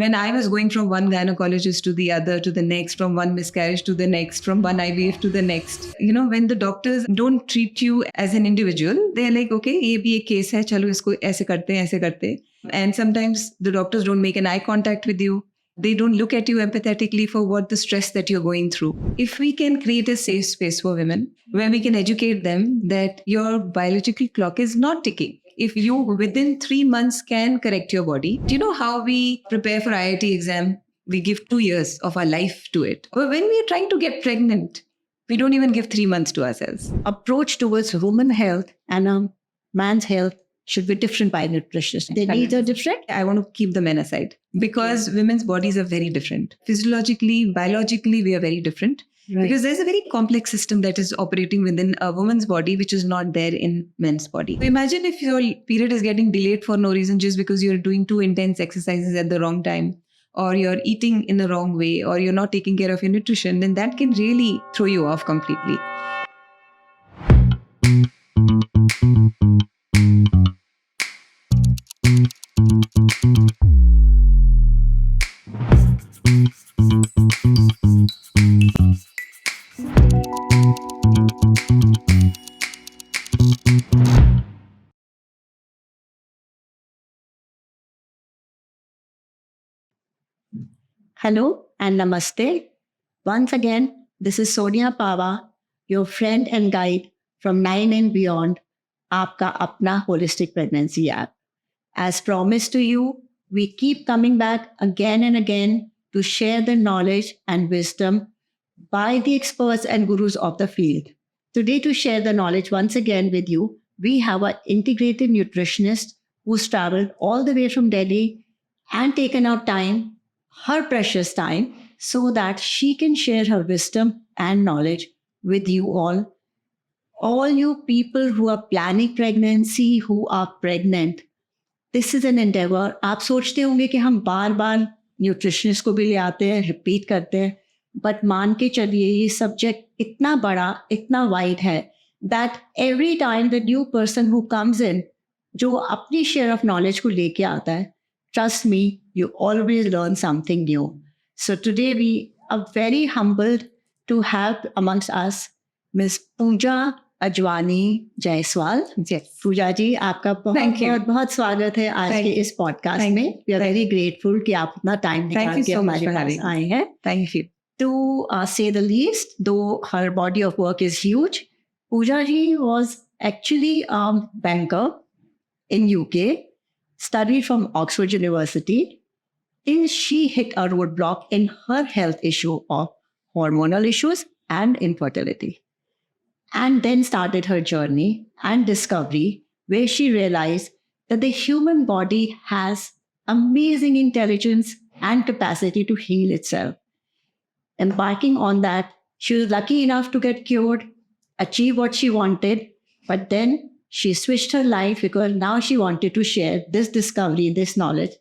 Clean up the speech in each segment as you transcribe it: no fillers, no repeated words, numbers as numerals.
when I was going from one gynecologist to the other, to the next, from one miscarriage to the next, from one IVF to the next, when the doctors don't treat you as an individual, they're like, okay, ये भी एक case है, चलो इसको ऐसे करते हैं, ऐसे करते हैं. And sometimes the doctors don't make an eye contact with you. They don't look at you empathetically for what the stress that you're going through. If we can create a safe space for women where we can educate them that your biological clock is not ticking. If you within 3 months can correct your body, do you know how we prepare for IIT exam? We give 2 years of our life to it. But when we are trying to get pregnant, we don't even give 3 months to ourselves. Approach towards women's health and man's health should be different by nutritionists. Their needs are different. I want to keep the men aside because women's bodies are very different. Physiologically, biologically, we are very different. Right. Because there's a very complex system that is operating within a woman's body, which is not there in men's body. So imagine if your period is getting delayed for no reason just because you're doing too intense exercises at the wrong time, or you're eating in the wrong way, or you're not taking care of your nutrition, then that can really throw you off completely. Hello and namaste. Once again, this is Sonia Pava, your friend and guide from 9 and Beyond, Aapka Apna Holistic Pregnancy app. As promised to you, we keep coming back again and again to share the knowledge and wisdom by the experts and gurus of the field. Today, to share the knowledge once again with you, we have an integrative nutritionist who's traveled all the way from Delhi and taken out time, her precious time, so that she can share her wisdom and knowledge with you all. All you people who are planning pregnancy, who are pregnant, this is an endeavor. आप सोचते होंगे कि हम बार बार nutritionist को भी ले आते हैं, रिपीट करते हैं, बट मान के चलिए ये सब्जेक्ट इतना बड़ा, इतना वाइड है that every time the new person who comes in, जो अपनी share of knowledge को लेके आता है, trust me, you always learn something new. So today we are very humbled to have amongst us Ms. Pooja Ajwani Jaiswal. Yes. Pooja ji, आपका बहुत बहुत स्वागत है आज के इस पॉडकास्ट में. We are very grateful कि आप अपना टाइम निकाल के हमारे पास आए हैं. Thank you. To say the least, though her body of work is huge, Pooja ji was actually a banker in UK, studied from Oxford University, till she hit a roadblock in her health issue of hormonal issues and infertility. And then started her journey and discovery where she realized that the human body has amazing intelligence and capacity to heal itself. Embarking on that, she was lucky enough to get cured, achieve what she wanted, but then she switched her life because now she wanted to share this discovery, this knowledge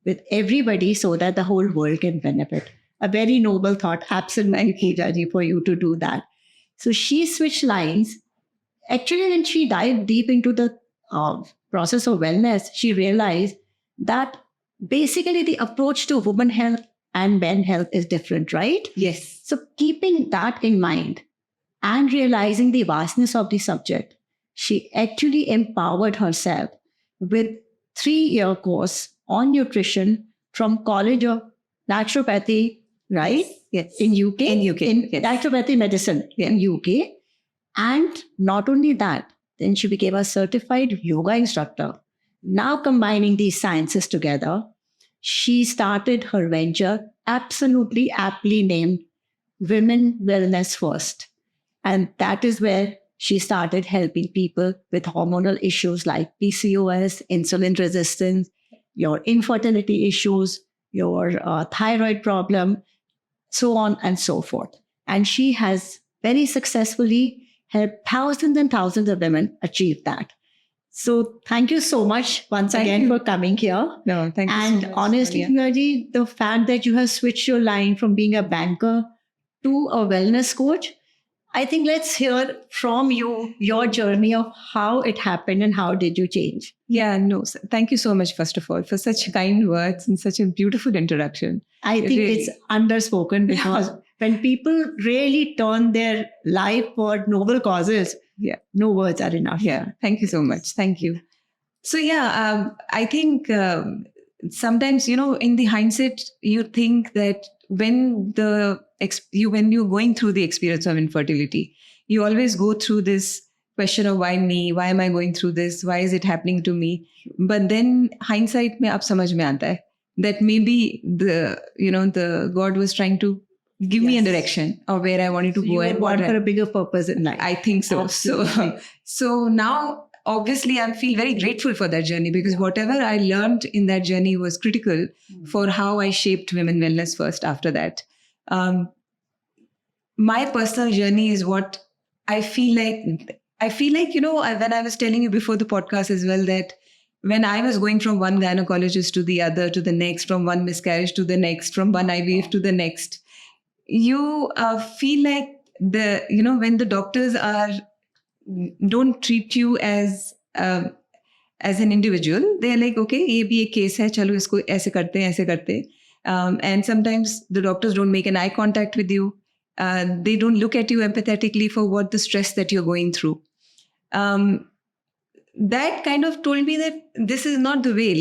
with everybody so that the whole world can benefit. A very noble thought, absolutely, Pooja ji, for you to do that. So she switched lines. Actually, when she dived deep into the process of wellness, she realized that basically the approach to women health and men health is different, right? Yes. So keeping that in mind and realizing the vastness of the subject, she actually empowered herself with 3-year course on nutrition from College of Naturopathy, right? Yes. In UK? In UK. In yes. Naturopathy medicine in UK. And not only that, then she became a certified yoga instructor. Now combining these sciences together, she started her venture absolutely aptly named Women Wellness First. And that is where she started helping people with hormonal issues like PCOS, insulin resistance, your infertility issues, your thyroid problem, so on and so forth. And she has very successfully helped thousands and thousands of women achieve that. So thank you so much once again for coming here. No, thank you And so much, honestly, Sonia. Pooja, the fact that you have switched your line from being a banker to a wellness coach, I think let's hear from you your journey of how it happened and how did you change. Yeah, no, thank you so much, first of all, for such kind words and such a beautiful introduction. I think Really. it's underspoken because when people really turn their life for noble causes, no words are enough. Yeah, thank you so much. Thank you. So I think sometimes, in the hindsight, you think that when you're going through the experience of infertility, you always go through this question of why me? Why am I going through this? Why is it happening to me? But then hindsight mein ab samajh mein aata hai that maybe the God was trying to give me a direction of where I wanted to So go you and were what born for a bigger purpose in life. I think so. Absolutely. So now, obviously, I feel very grateful for that journey because whatever I learned in that journey was critical for how I shaped women wellness first after that. My personal journey is what I feel like. When I was telling you before the podcast as well, that when I was going from one gynecologist to the other, to the next, from one miscarriage to the next, from one IVF to the next, you feel like when the doctors don't treat you as an individual, they're like, okay, ये भी एक case है, चलो इसको ऐसे करते हैं, ऐसे करते हैं. And sometimes the doctors don't make an eye contact with you. They don't look at you empathetically for what the stress that you're going through. That kind of told me that this is not the way,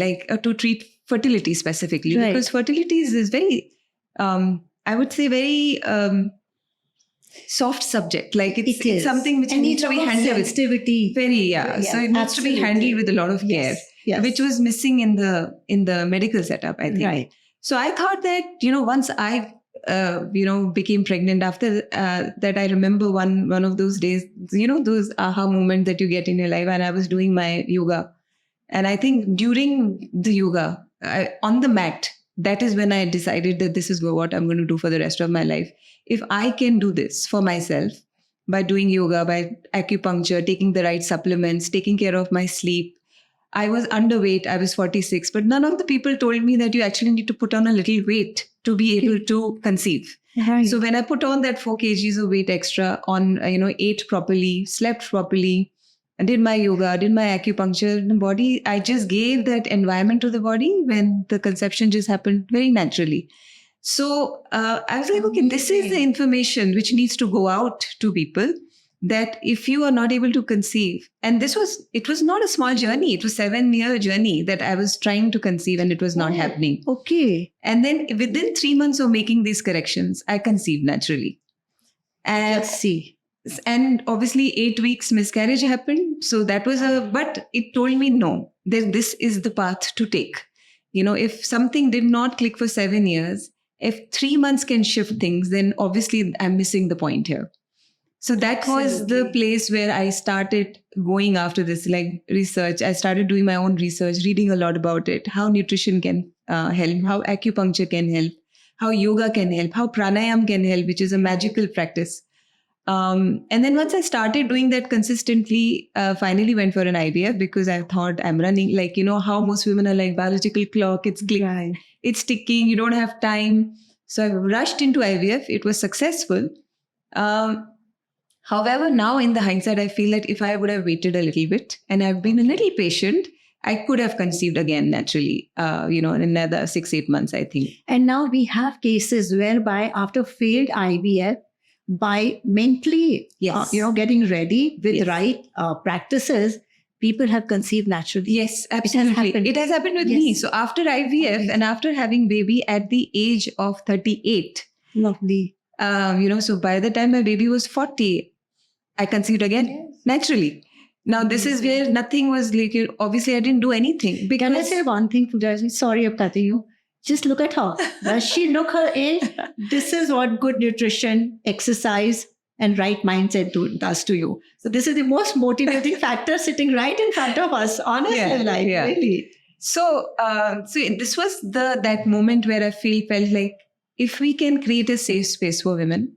to treat fertility specifically, Right. because fertility is very, I would say, very soft subject. Like it's something which needs to be handled with sensitivity. very so it needs to be handled with a lot of care, Yes. which was missing in the medical setup, I think. Right. So I thought that once I became pregnant, after that, I remember one of those days, those aha moments that you get in your life, and I was doing my yoga, and I think during the yoga on the mat, that is when I decided that this is what I'm going to do for the rest of my life. If I can do this for myself by doing yoga, by acupuncture, taking the right supplements, taking care of my sleep. I was underweight. I was 46, but none of the people told me that you actually need to put on a little weight to be able to conceive. Right. So when I put on that 4 kgs of weight extra on, ate properly, slept properly, and did my yoga, did my acupuncture in the body, I just gave that environment to the body when the conception just happened very naturally. So I was like, okay, this is the information which needs to go out to people, that if you are not able to conceive, and it was not a small journey, it was a 7-year journey that I was trying to conceive and it was not happening. Okay. And then within 3 months of making these corrections, I conceived naturally. And Let's see. And obviously 8 weeks miscarriage happened. So that was but it told me, no, this is the path to take. If something did not click for 7 years, if 3 months can shift things, then obviously I'm missing the point here. So that was the place where I started going after this, like research. I started doing my own research, reading a lot about it, how nutrition can help, how acupuncture can help, how yoga can help, how pranayam can help, which is a magical practice. And then once I started doing that consistently, finally went for an IVF because I thought I'm running, how most women are like, biological clock, it's clicking, it's ticking, you don't have time. So I rushed into IVF. It was successful. However, now in the hindsight, I feel that if I would have waited a little bit and I've been a little patient, I could have conceived again naturally, in another 6-8 months, I think. And now we have cases whereby after failed IVF, by mentally, getting ready with right practices, people have conceived naturally. Yes, absolutely. It has happened with me. So after IVF and after having baby at the age of 38. Lovely. So by the time my baby was 40, I conceived again naturally. Now, this is where nothing was like, obviously, I didn't do anything. Can I say one thing, Pooja? Sorry, I'm cutting you. Just look at her. Does she look her age? This is what good nutrition, exercise, and right mindset does to you. So this is the most motivating factor sitting right in front of us. Honestly, really. So this was that moment where I felt like if we can create a safe space for women,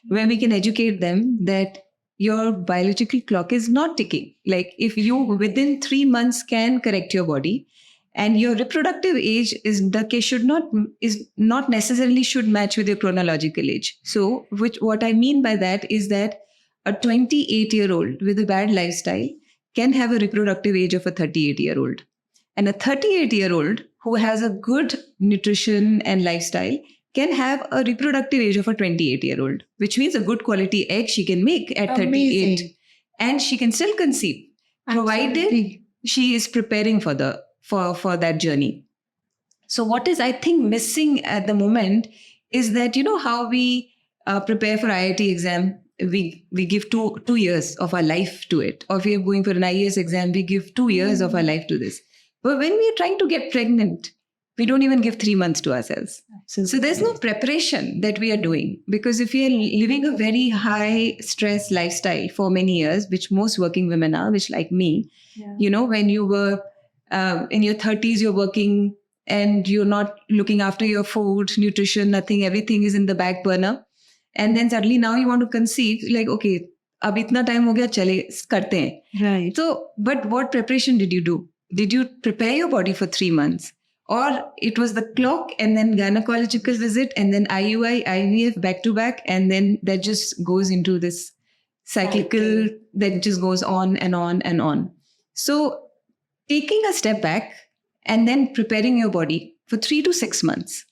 where we can educate them that your biological clock is not ticking. Like if you within 3 months can correct your body, and your reproductive age is not necessarily should match with your chronological age. So what I mean by that is that a 28-year-old with a bad lifestyle can have a reproductive age of a 38-year-old. And a 38-year-old who has a good nutrition and lifestyle can have a reproductive age of a 28-year-old, which means a good quality egg she can make at 38. Amazing. And she can still conceive, provided Absolutely. she is preparing for that journey. So what is, I think, missing at the moment is that, you know, how we prepare for IIT exam, we give two years of our life to it. Or if we are going for an IAS exam, we give 2 years of our life to this. But when we are trying to get pregnant, we don't even give 3 months to ourselves. So there's no preparation that we are doing, because if we are living a very high stress lifestyle for many years, which most working women are, which like me, you know, when you were in your 30s, you're working and you're not looking after your food, nutrition, nothing, everything is in the back burner. And then suddenly now you want to conceive, like, okay, ab itna time ho gaya, chale, karte hain. Right. So, but what preparation did you do? Did you prepare your body for 3 months? Or it was the clock and then gynecological visit and then IUI, IVF back to back, and then that just goes into this cyclical that just goes on and on and on. So taking a step back and then preparing your body for 3 to 6 months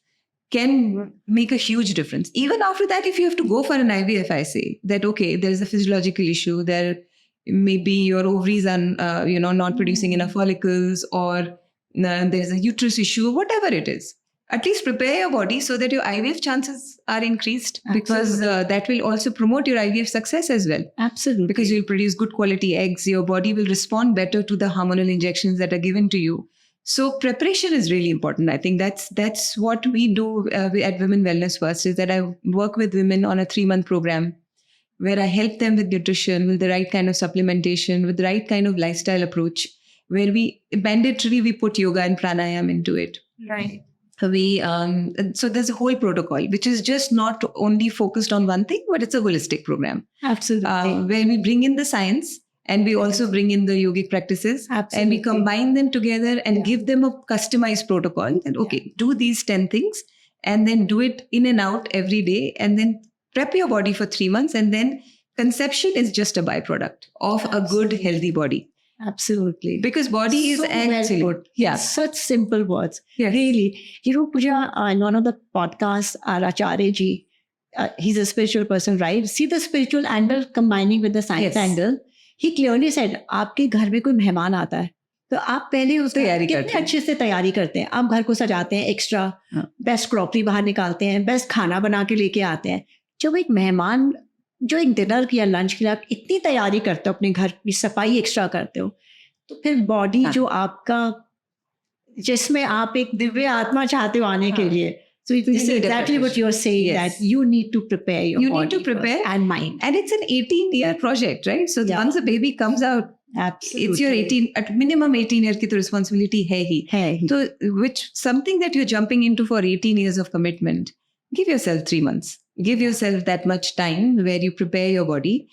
can make a huge difference. Even after that, if you have to go for an IVF, I say that, okay, there's a physiological issue. There maybe your ovaries are, not producing enough follicles, or there's a uterus issue, whatever it is. At least prepare your body so that your IVF chances are increased. Absolutely. Because that will also promote your IVF success as well. Absolutely. Because you'll produce good quality eggs. Your body will respond better to the hormonal injections that are given to you. So preparation is really important. I think that's what we do at Women Wellness First, is that I work with women on a 3-month program where I help them with nutrition, with the right kind of supplementation, with the right kind of lifestyle approach, where we put yoga and pranayam into it. Right. So there's a whole protocol, which is just not only focused on one thing, but it's a holistic program. Absolutely. Where we bring in the science and we also bring in the yogic practices. Absolutely. And we combine them together and give them a customized protocol. And okay, do these 10 things and then do it in and out every day, and then prep your body for 3 months. And then conception is just a byproduct of a good, healthy body. Absolutely. Because body is actually... well put. Yeah. Such simple words. Yes. Really. You know, Pooja, in one of the podcasts, our Acharya ji, he's a spiritual person, right? See the spiritual angle combining with the science angle. He clearly said, आपके घर में कोई मेहमान आता है, तो आप पहले उसकी तैयारी कितने अच्छे से तैयारी करते हैं. आप घर को सजाते हैं, एक्स्ट्रा बेस्ट क्रॉकरी बाहर निकालते हैं, बेस्ट खाना बना के लेके आते हैं. जब एक मेहमान जो एक डिनर की या लंच के लिए आप इतनी तैयारी करते हो, अपने घर की सफाई एक्स्ट्रा करते हो, तो फिर बॉडी जो आपका, जिसमें आप एक दिव्य आत्मा चाहते हो आने के लिए. So this is exactly what you're saying, that you need to prepare your body. You need to prepare and mind. And it's an 18-year project, right? So once a baby comes out, absolutely, it's your at minimum 18 year ki to responsibility hai hi. So which something that you're jumping into for 18 years of commitment, give yourself 3 months. Give yourself that much time where you prepare your body.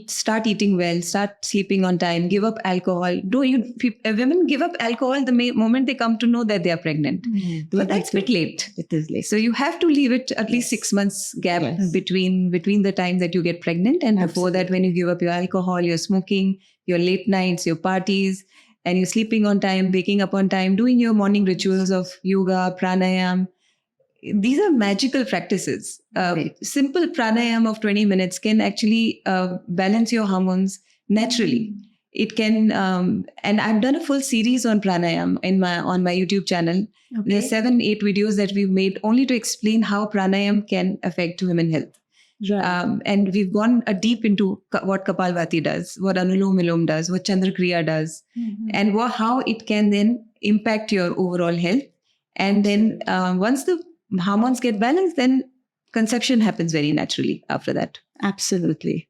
Start eating well, start sleeping on time, give up alcohol. Women give up alcohol the moment they come to know that they are pregnant. But that's a bit late. It is late. So you have to leave it at least 6 months gap between the time that you get pregnant and before that, when you give up your alcohol, your smoking, your late nights, your parties, and you're sleeping on time, waking up on time, doing your morning rituals of yoga, pranayam. These are magical practices. Simple pranayam of 20 minutes can actually balance your hormones naturally. It can, and I've done a full series on pranayam on my YouTube channel. Okay. There are 7-8 videos that we've made only to explain how pranayam can affect women's health. Right. And we've gone deep into what Kapalbhati does, what Anulom Vilom does, what Chandrakriya does, and how it can then impact your overall health. And then once the hormones get balanced, then conception happens very naturally after that. Absolutely.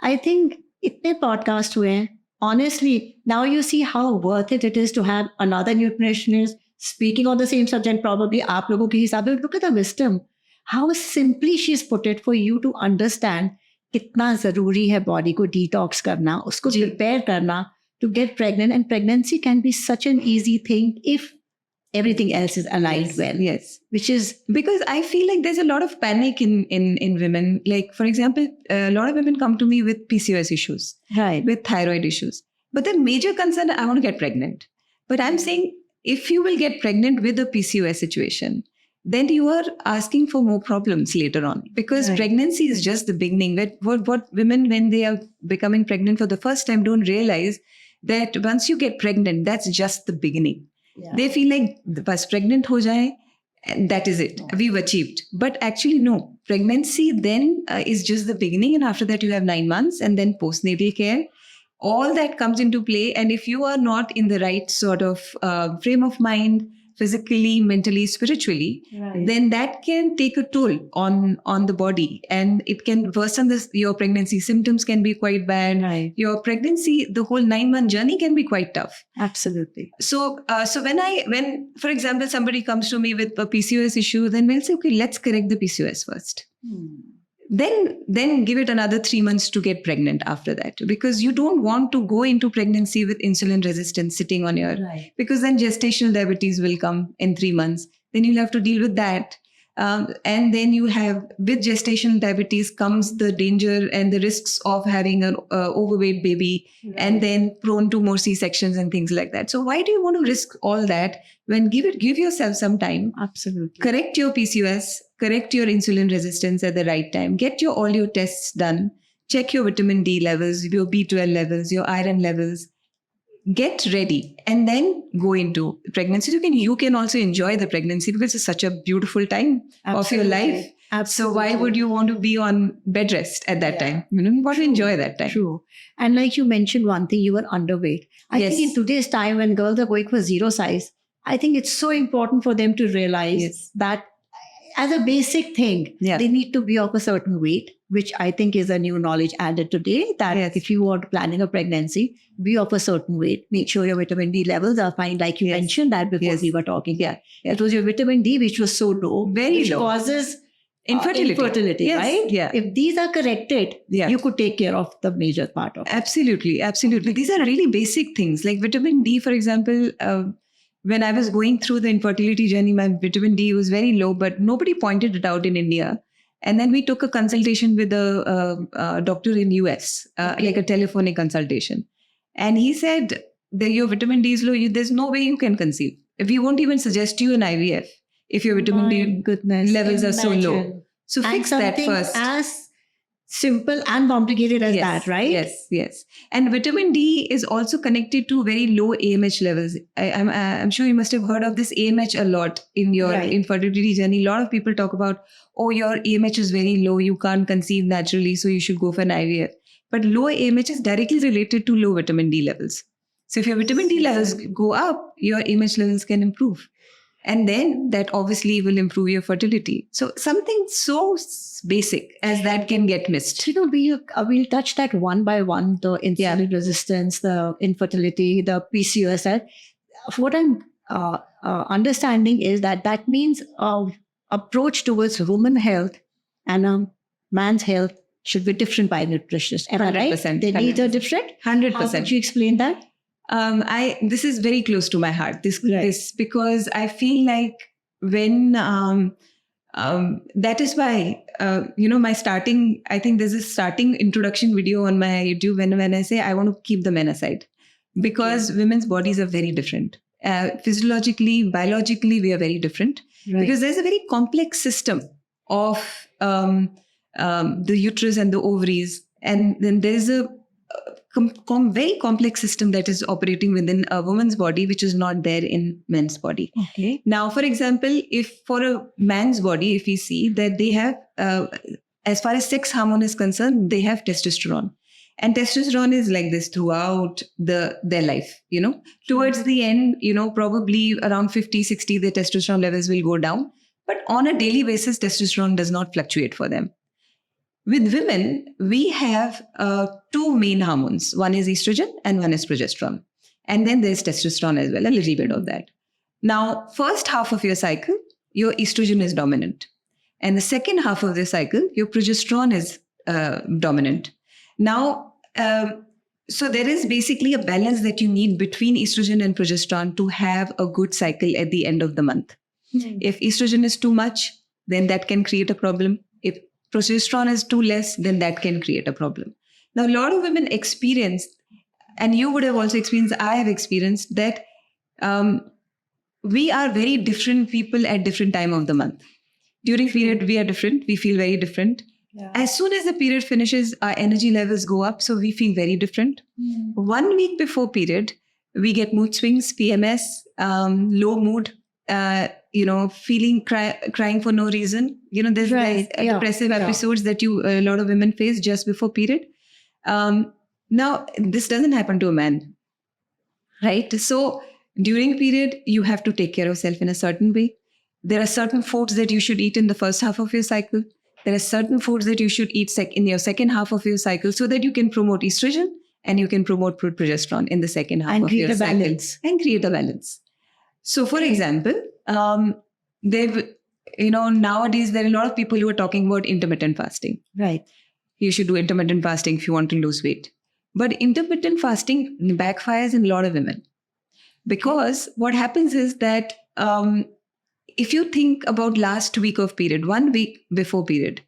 I think itne podcast hue. Honestly, now you see how worth it is to have another nutritionist speaking on the same subject. Probably aap logo ke hisab se, look at the wisdom. How simply she's put it for you to understand kitna zaruri hai body ko detox karna, usko prepare karna to get pregnant. And pregnancy can be such an easy thing if everything else is aligned Yes. well. Yes. Which is, Because I feel like there's a lot of panic in women. Like, for example, a lot of women come to me with PCOS issues, right. with thyroid issues. But the major concern, I want to get pregnant. But I'm saying, if you will get pregnant with a PCOS situation, then you are asking for more problems later on, because Right. pregnancy is just the beginning. What women, when they are becoming pregnant for the first time, don't realize that once you get pregnant, that's just the beginning. Yeah. They feel like bas pregnant ho jaye, and that is it. We've achieved. But actually, no. Pregnancy then is just the beginning, and after that you have 9 months, and then postnatal care. All that comes into play, and if you are not in the right sort of frame of mind, physically, mentally, spiritually, Right. then that can take a toll on the body, and it can worsen this. Your pregnancy symptoms can be quite bad. Right. Your pregnancy, the whole 9-month journey can be quite tough. Absolutely. So when for example somebody comes to me with a PCOS issue, then we'll say, okay, let's correct the PCOS first. Then give it another 3 months to get pregnant after that, because you don't want to go into pregnancy with insulin resistance sitting on your, Right. because then gestational diabetes will come in 3 months. Then you'll have to deal with that. And then you have, with gestational diabetes comes the danger and the risks of having an overweight baby, and then prone to more C-sections and things like that. So why do you want to risk all that when give yourself some time? Absolutely. Correct your PCOS, correct your insulin resistance at the right time, get all your tests done, check your vitamin D levels, your B12 levels, your iron levels, get ready, and then go into pregnancy. You can also enjoy the pregnancy, because it's such a beautiful time of your life. Absolutely. So why would you want to be on bed rest at that time? You want to enjoy that time. True. And like you mentioned one thing, you were underweight. I Yes. think in today's time when girls are going for zero size, I think it's so important for them to realize Yes. that as a basic thing, Yeah. they need to be of a certain weight, which I think is a new knowledge added today, that Yes. if you want planning a pregnancy, be of a certain weight. Make sure your vitamin D levels are fine, like you Yes. mentioned that before Yes. we were talking. Yeah. It was your vitamin D which was so low, Very which low. causes Infertility. Yes. right? Yeah. If these are corrected, Yeah. you could take care of the major part of it. Absolutely. These are really basic things. Like vitamin D, for example, when I was going through the infertility journey, my vitamin D was very low, but nobody pointed it out in India. And then we took a consultation with a doctor in US, like a telephonic consultation. And he said that your vitamin D is low. There's no way you can conceive. We won't even suggest you an IVF if your vitamin D goodness, levels are so low. imagine. So And fix that something first. as simple and complicated as that, right? Yes. And vitamin D is also connected to very low AMH levels. I'm sure you must have heard of this AMH a lot in your Right. infertility journey. A lot of people talk about, oh, your AMH is very low, you can't conceive naturally, so you should go for an IVF. But low AMH is directly related to low vitamin D levels. So if your vitamin D levels go up, your AMH levels can improve. And then that obviously will improve your fertility. So something so basic as that can get missed. We'll touch that one by one, the insulin resistance, the infertility, the PCOS. What I'm understanding is that means approach towards woman health and man's health should be different by nutritionists. Am I right? 100%, Their needs are 100%. different? 100%. How could you explain that? This is very close to my heart. This because I feel like when that is why my starting. I think there's a starting introduction video on my YouTube when I say I want to keep the men aside, because women's bodies are very different. Physiologically, biologically, we are very different, because there's a very complex system of the uterus and the ovaries, and then there's a very complex system that is operating within a woman's body, which is not there in men's body. Okay. Now, for example, if for a man's body, if we see that they have, as far as sex hormone is concerned, they have testosterone. And testosterone is like this throughout their life, Towards the end, probably around 50, 60, the testosterone levels will go down. But on a daily basis, testosterone does not fluctuate for them. With women, we have two main hormones. One is estrogen and one is progesterone. And then there's testosterone as well, a little bit of that. Now, first half of your cycle, your estrogen is dominant. And the second half of the cycle, your progesterone is dominant. Now, So there is basically a balance that you need between estrogen and progesterone to have a good cycle at the end of the month. If estrogen is too much, then that can create a problem. If progesterone is too less, then that can create a problem. Now, a lot of women experience, and you would have also experienced, I have experienced that we are very different people at different time of the month. During period, we are different. We feel very different. Yeah. As soon as the period finishes, our energy levels go up. So we feel very different. 1 week before period, we get mood swings, PMS, low mood, feeling crying for no reason. There's depressive episodes that a lot of women face just before period. Now, this doesn't happen to a man, right? So during period, you have to take care of yourself in a certain way. There are certain foods that you should eat in the first half of your cycle. There are certain foods that you should eat in your second half of your cycle so that you can promote estrogen and you can promote progesterone in the second half of your cycle. And create a balance. So, for example, nowadays there are a lot of people who are talking about intermittent fasting. Right. You should do intermittent fasting if you want to lose weight. But intermittent fasting backfires in a lot of women. Because what happens is that if you think about last week of period, 1 week before period,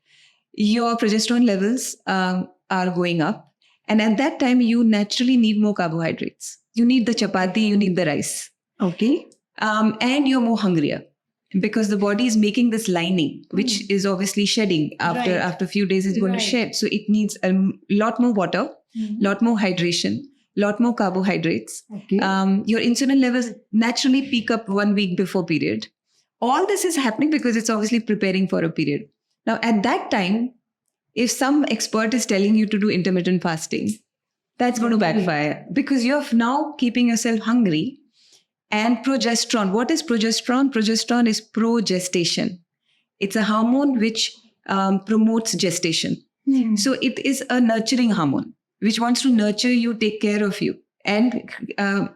your progesterone levels are going up. And at that time, you naturally need more carbohydrates. You need the chapati, you need the rice. Okay. And you're more hungrier because the body is making this lining, which is obviously shedding after a few days it's going to shed. So it needs a lot more water, lot more hydration, lot more carbohydrates. Okay. Your insulin levels naturally peak up 1 week before period. All this is happening because it's obviously preparing for a period. Now, at that time, if some expert is telling you to do intermittent fasting, that's going to backfire because you're now keeping yourself hungry. And progesterone, what is progesterone? Progesterone is progestation. It's a hormone which promotes gestation. So it is a nurturing hormone which wants to nurture you, take care of you. And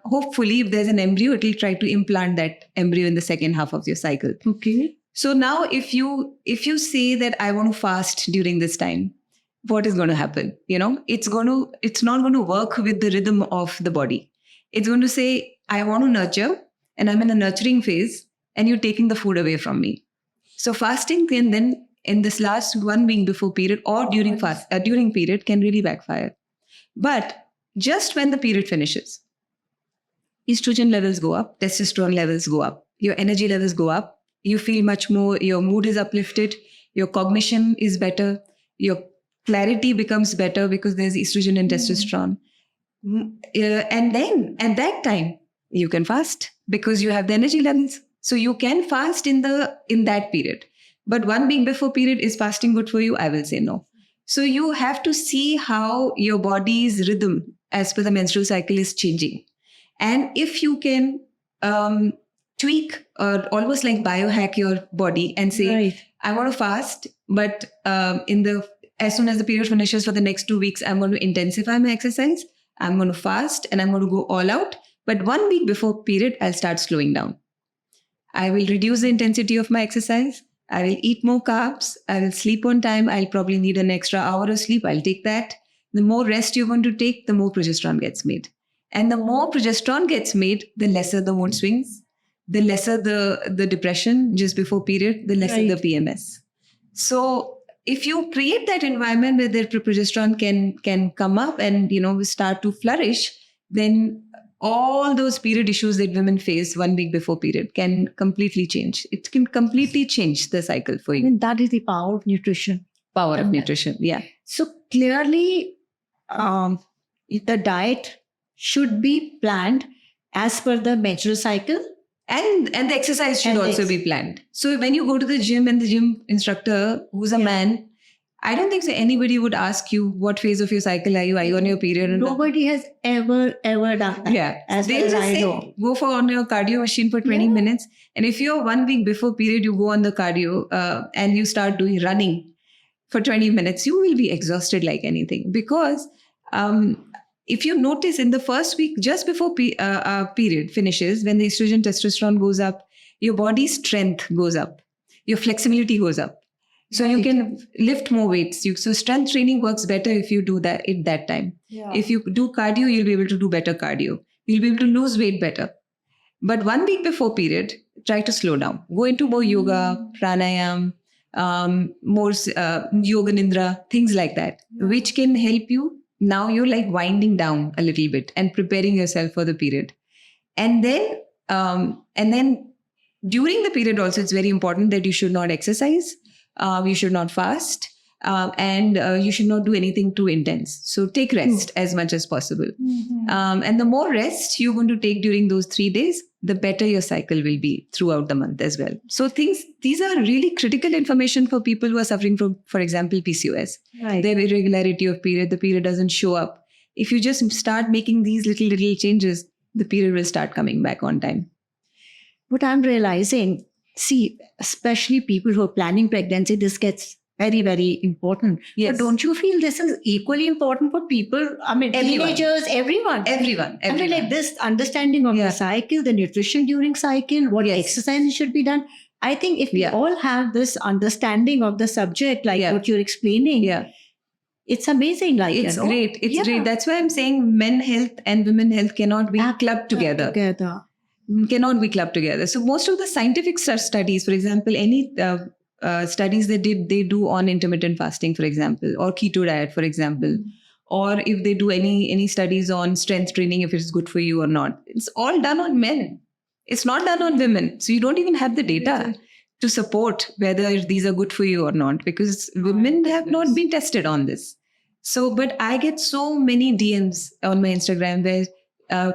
hopefully, if there's an embryo, it will try to implant that embryo in the second half of your cycle. Okay. So now, if you say that I want to fast during this time, what is going to happen? It's not going to work with the rhythm of the body. It's going to say, I want to nurture, and I'm in a nurturing phase, and you're taking the food away from me. So fasting can then, in this last 1 week before period or during period, can really backfire. But just when the period finishes, estrogen levels go up, testosterone levels go up, your energy levels go up, you feel much more, your mood is uplifted, your cognition is better, your clarity becomes better because there's estrogen and testosterone. And then at that time, you can fast because you have the energy levels. So you can fast in that period. But 1 week before period, is fasting good for you? I will say no. So you have to see how your body's rhythm as per the menstrual cycle is changing. And if you can tweak or almost like biohack your body and say, I want to fast, but as soon as the period finishes for the next 2 weeks, I'm going to intensify my exercise. I'm going to fast and I'm going to go all out. But 1 week before period, I'll start slowing down. I will reduce the intensity of my exercise. I will eat more carbs. I will sleep on time. I'll probably need an extra hour of sleep. I'll take that. The more rest you're going to take, the more progesterone gets made. And the more progesterone gets made, the lesser the mood swings, the lesser the depression just before period, the lesser the PMS. So if you create that environment where the progesterone can come up and start to flourish, then all those period issues that women face 1 week before period can completely change. It can completely change the cycle for you. I mean, that is the power of nutrition. Power of nutrition, yeah. So clearly, the diet should be planned as per the menstrual cycle. And the exercise should also be planned. So when you go to the gym and the gym instructor, who's a man, I don't think so anybody would ask you what phase of your cycle are you on your period. Nobody has ever done that. Yeah. As they far as just I say, know. go on your cardio machine for 20 minutes. And if you're 1 week before period, you go on the cardio and you start doing running for 20 minutes, you will be exhausted like anything. Because if you notice in the first week, just before period finishes, when the estrogen testosterone goes up, your body's strength goes up, your flexibility goes up. So you can lift more weights. So strength training works better if you do that at that time. If you do cardio, you'll be able to do better cardio. You'll be able to lose weight better. But 1 week before period, try to slow down. Go into more yoga, pranayam, more yoga nidra, things like that, which can help you. Now you're like winding down a little bit and preparing yourself for the period. And then during the period also, it's very important that you should not exercise, you should not fast, and you should not do anything too intense. So take rest as much as possible. And the more rest you're going to take during those 3 days, the better your cycle will be throughout the month as well. So these are really critical information for people who are suffering from, for example, PCOS. They have irregularity of period, the period doesn't show up. If you just start making these little changes, the period will start coming back on time. What I'm realizing, see, especially people who are planning pregnancy, this gets very, very important. Yes. But don't you feel this is equally important for people? I mean, Everyone. teenagers, everyone. I mean, like this understanding of the cycle, the nutrition during cycle, what exercises should be done. I think if we all have this understanding of the subject, like what you're explaining, it's amazing. Like it's great. It's great. That's why I'm saying men health and women health cannot be clubbed together. Cannot be clubbed together. So most of the scientific studies, for example, any studies they do on intermittent fasting, for example, or keto diet, for example, or if they do any studies on strength training, if it's good for you or not, it's all done on men. It's not done on women. So you don't even have the data to support whether these are good for you or not, because women have not been tested on this. So, but I get so many DMs on my Instagram where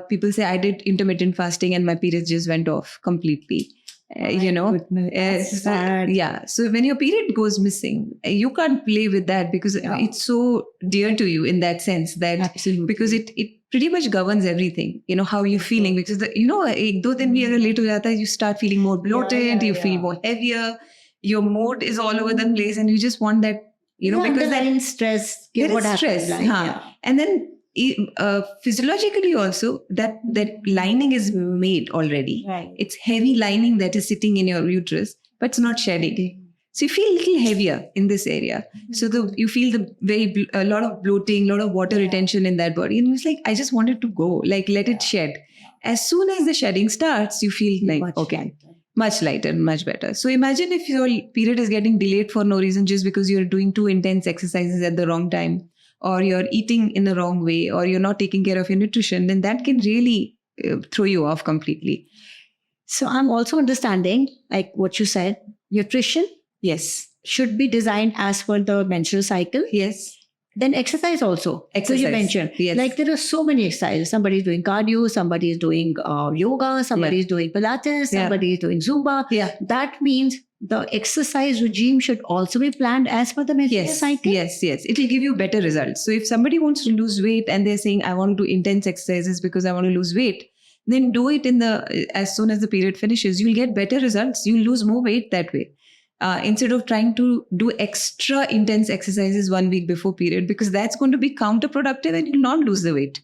people say I did intermittent fasting and my periods just went off completely. So when your period goes missing, you can't play with that because it's so dear to you in that sense that because it pretty much governs everything, how you're feeling, because ek do din bhi agar late ho jata hai, you start feeling more bloated, you feel more heavier, your mood is all over the place, and you just want that, because there is stress. There is stress. And then physiologically also that lining is made already. It's heavy lining that is sitting in your uterus, but it's not shedding. So you feel a little heavier in this area. So you feel a lot of bloating, a lot of water retention in that body. And it's like, I just wanted to go, like let it shed. As soon as the shedding starts, you feel like, much lighter, much better. So imagine if your period is getting delayed for no reason, just because you're doing too intense exercises at the wrong time, or you're eating in the wrong way, or you're not taking care of your nutrition, then that can really throw you off completely. So I'm also understanding, like what you said, nutrition should be designed as per the menstrual cycle. Then exercise also. So you mentioned, like there are so many exercises. Somebody is doing cardio, somebody is doing yoga, somebody is doing Pilates, somebody is doing Zumba. That means the exercise regime should also be planned as per the menstrual cycle. Yes. It will give you better results. So if somebody wants to lose weight and they're saying, I want to do intense exercises because I want to lose weight, then do it as soon as the period finishes. You'll get better results. You'll lose more weight that way. Instead of trying to do extra intense exercises 1 week before period, because that's going to be counterproductive and you'll not lose the weight.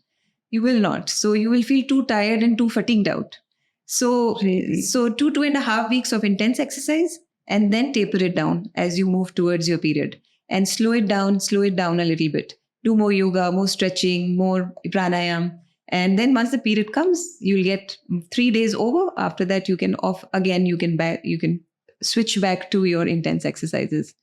You will not. So you will feel too tired and too fatigued out. So 2.5 weeks of intense exercise, and then taper it down as you move towards your period, and slow it down a little bit. Do more yoga, more stretching, more pranayam. And then once the period comes, you'll get 3 days over. After that, you can off again. You can switch back to your intense exercises.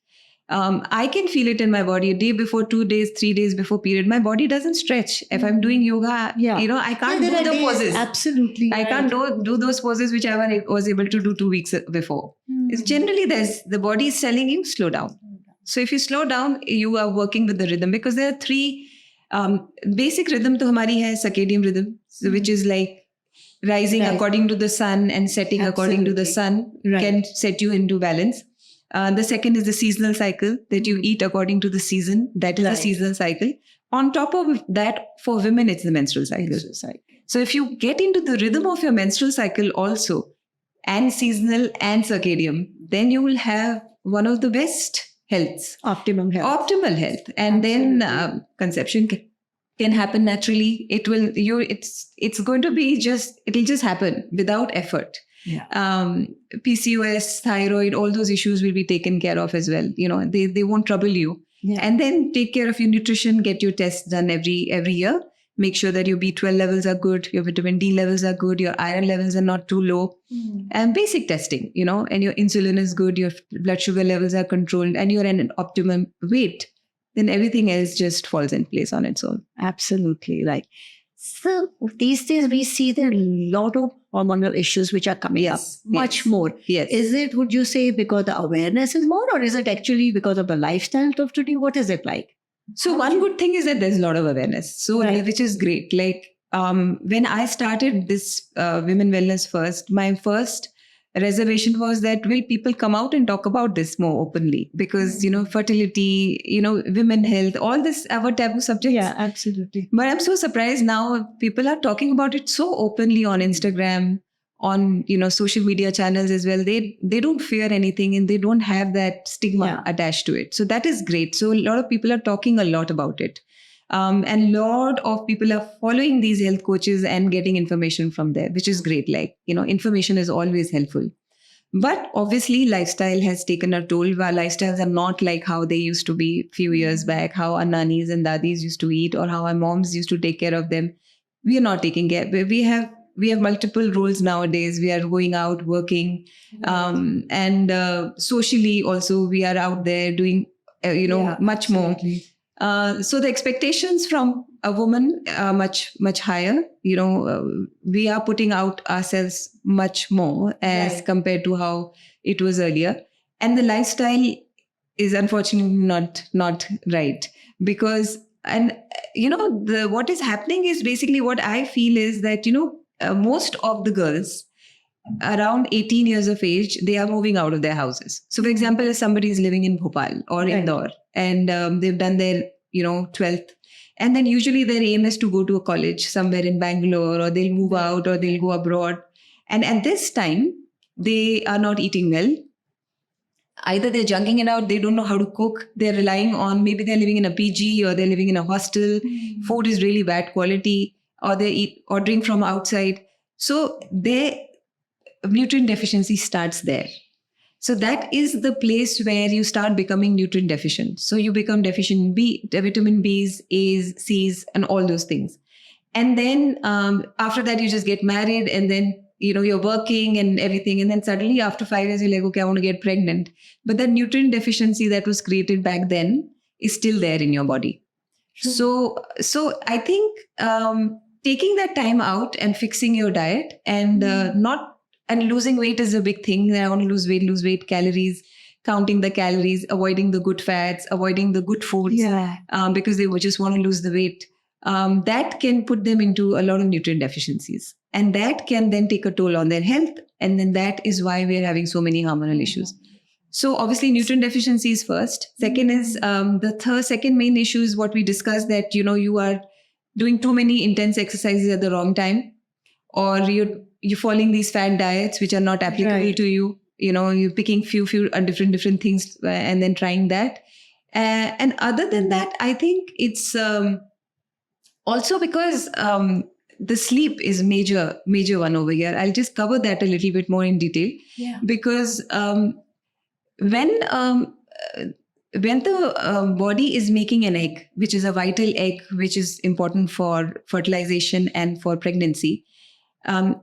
I can feel it in my body a day before, 2 days, 3 days before period. My body doesn't stretch. If I'm doing yoga, I can't do the poses. Absolutely. I can't do those poses which I was able to do 2 weeks before. It's generally the body is telling you, slow down. So if you slow down, you are working with the rhythm, because there are 3 basic rhythm to hamari hai, circadian rhythm, which is like rising according to the sun and setting according to the sun can set you into balance. The second is the seasonal cycle, that you eat according to the season. That is a seasonal cycle. On top of that, for women, it's the menstrual cycle. So if you get into the rhythm of your menstrual cycle also, and seasonal and circadian, then you will have one of the best healths. Optimal health. And then conception can happen naturally. It'll just happen without effort. Yeah. PCOS, thyroid, all those issues will be taken care of as well. They won't trouble you. Yeah. And then take care of your nutrition, get your tests done every year. Make sure that your B12 levels are good, your vitamin D levels are good, your iron levels are not too low. And basic testing, and your insulin is good, your blood sugar levels are controlled, and you're at an optimum weight, then everything else just falls in place on its own. Absolutely right. So these days we see there are a lot of hormonal issues which are coming up, much more. Yes. Is it, would you say, because the awareness is more, or is it actually because of the lifestyle of today? What is it like? So one good thing is that there's a lot of awareness, so Right. which is great. Like when I started this Women Wellness First, my first reservation was that will people come out and talk about this more openly, because fertility, women health, all this our taboo subjects. Yeah, absolutely. But I'm so surprised now people are talking about it so openly on Instagram, on social media channels as well. They don't fear anything, and they don't have that stigma attached to it. So that is great. So a lot of people are talking a lot about it. And a lot of people are following these health coaches and getting information from there, which is great. Like, information is always helpful. But obviously, lifestyle has taken a toll. Our lifestyles are not like how they used to be a few years back, how our nannies and daddies used to eat, or how our moms used to take care of them. We are not taking care. We have multiple roles nowadays. We are going out, working, and socially also we are out there doing, much more. So the expectations from a woman are much, much higher. We are putting out ourselves much more as compared to how it was earlier. And the lifestyle is unfortunately not right, because, and what is happening is basically what I feel is that, most of the girls around 18 years of age, they are moving out of their houses. So for example, if somebody is living in Bhopal or Indore, and they've done their 12th, and then usually their aim is to go to a college somewhere in Bangalore, or they'll move out, or they'll go abroad, and at this time they are not eating well. Either they're junking it out, they don't know how to cook, they're relying on, maybe they're living in a PG or they're living in a hostel, food is really bad quality, or they ordering from outside. So their nutrient deficiency starts there. So that is the place where you start becoming nutrient deficient. So you become deficient in vitamin Bs, A's, C's, and all those things. And then after that, you just get married, and then you're working and everything. And then suddenly after 5 years, you're like, okay, I want to get pregnant. But that nutrient deficiency that was created back then is still there in your body. So I think taking that time out and fixing your diet, and and losing weight is a big thing. I want to lose weight, calories, counting the calories, avoiding the good fats, avoiding the good foods, because they would just want to lose the weight. That can put them into a lot of nutrient deficiencies, and that can then take a toll on their health. And then that is why we're having so many hormonal issues. So obviously nutrient deficiency is first. Second is the second main issue is what we discussed, that you are doing too many intense exercises at the wrong time, or you're following these fad diets which are not applicable to you. You're picking few different things and then trying that. And other than that, I think it's also because the sleep is major one over here. I'll just cover that a little bit more in detail. Because when the body is making an egg, which is a vital egg, which is important for fertilization and for pregnancy,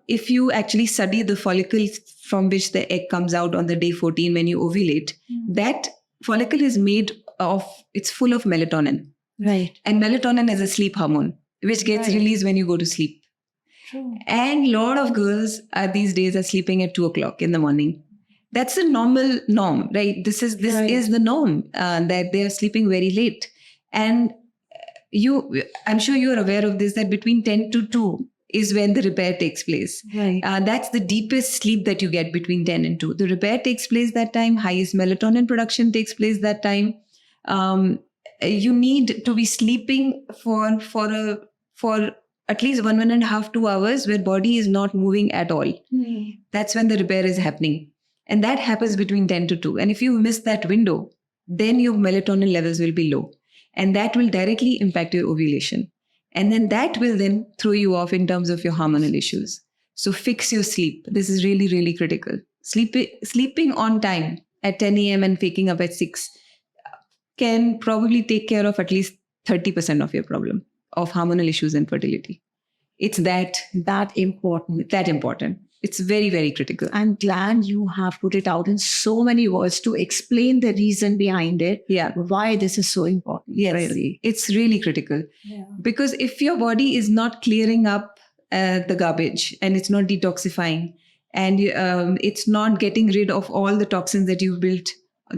if you actually study the follicle from which the egg comes out on the day 14 when you ovulate, that follicle is it's full of melatonin. Right. And melatonin is a sleep hormone, which gets released when you go to sleep. True. And a lot of girls these days are sleeping at 2 o'clock in the morning. That's the norm, right? This is the norm, that they are sleeping very late. And I'm sure you're aware of this, that between 10 to 2 is when the repair takes place. Right. That's the deepest sleep that you get between 10 and 2. The repair takes place that time. Highest melatonin production takes place that time. You need to be sleeping for at least 1.5 2 hours where body is not moving at all. That's when the repair is happening. And that happens between 10 to 2. And if you miss that window, then your melatonin levels will be low. And that will directly impact your ovulation. And then that will then throw you off in terms of your hormonal issues. So fix your sleep. This is really, really critical. Sleeping on time at 10 a.m. and waking up at 6 can probably take care of at least 30% of your problem of hormonal issues and fertility. It's that important. It's very, very critical. I'm glad you have put it out in so many words to explain the reason behind it. Yeah. Why this is so important. Yes, really. It's really critical. Yeah. Because if your body is not clearing up the garbage and it's not detoxifying and it's not getting rid of all the toxins that you've built